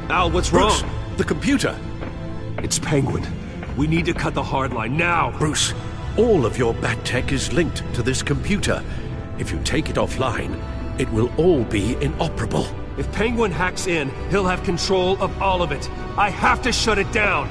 [SPEAKER 3] Al, what's wrong?
[SPEAKER 14] The computer.
[SPEAKER 3] It's Penguin. We need to cut the hard line now.
[SPEAKER 14] Bruce, all of your bat tech is linked to this computer. If you take it offline, it will all be inoperable.
[SPEAKER 3] If Penguin hacks in, he'll have control of all of it. I have to shut it down.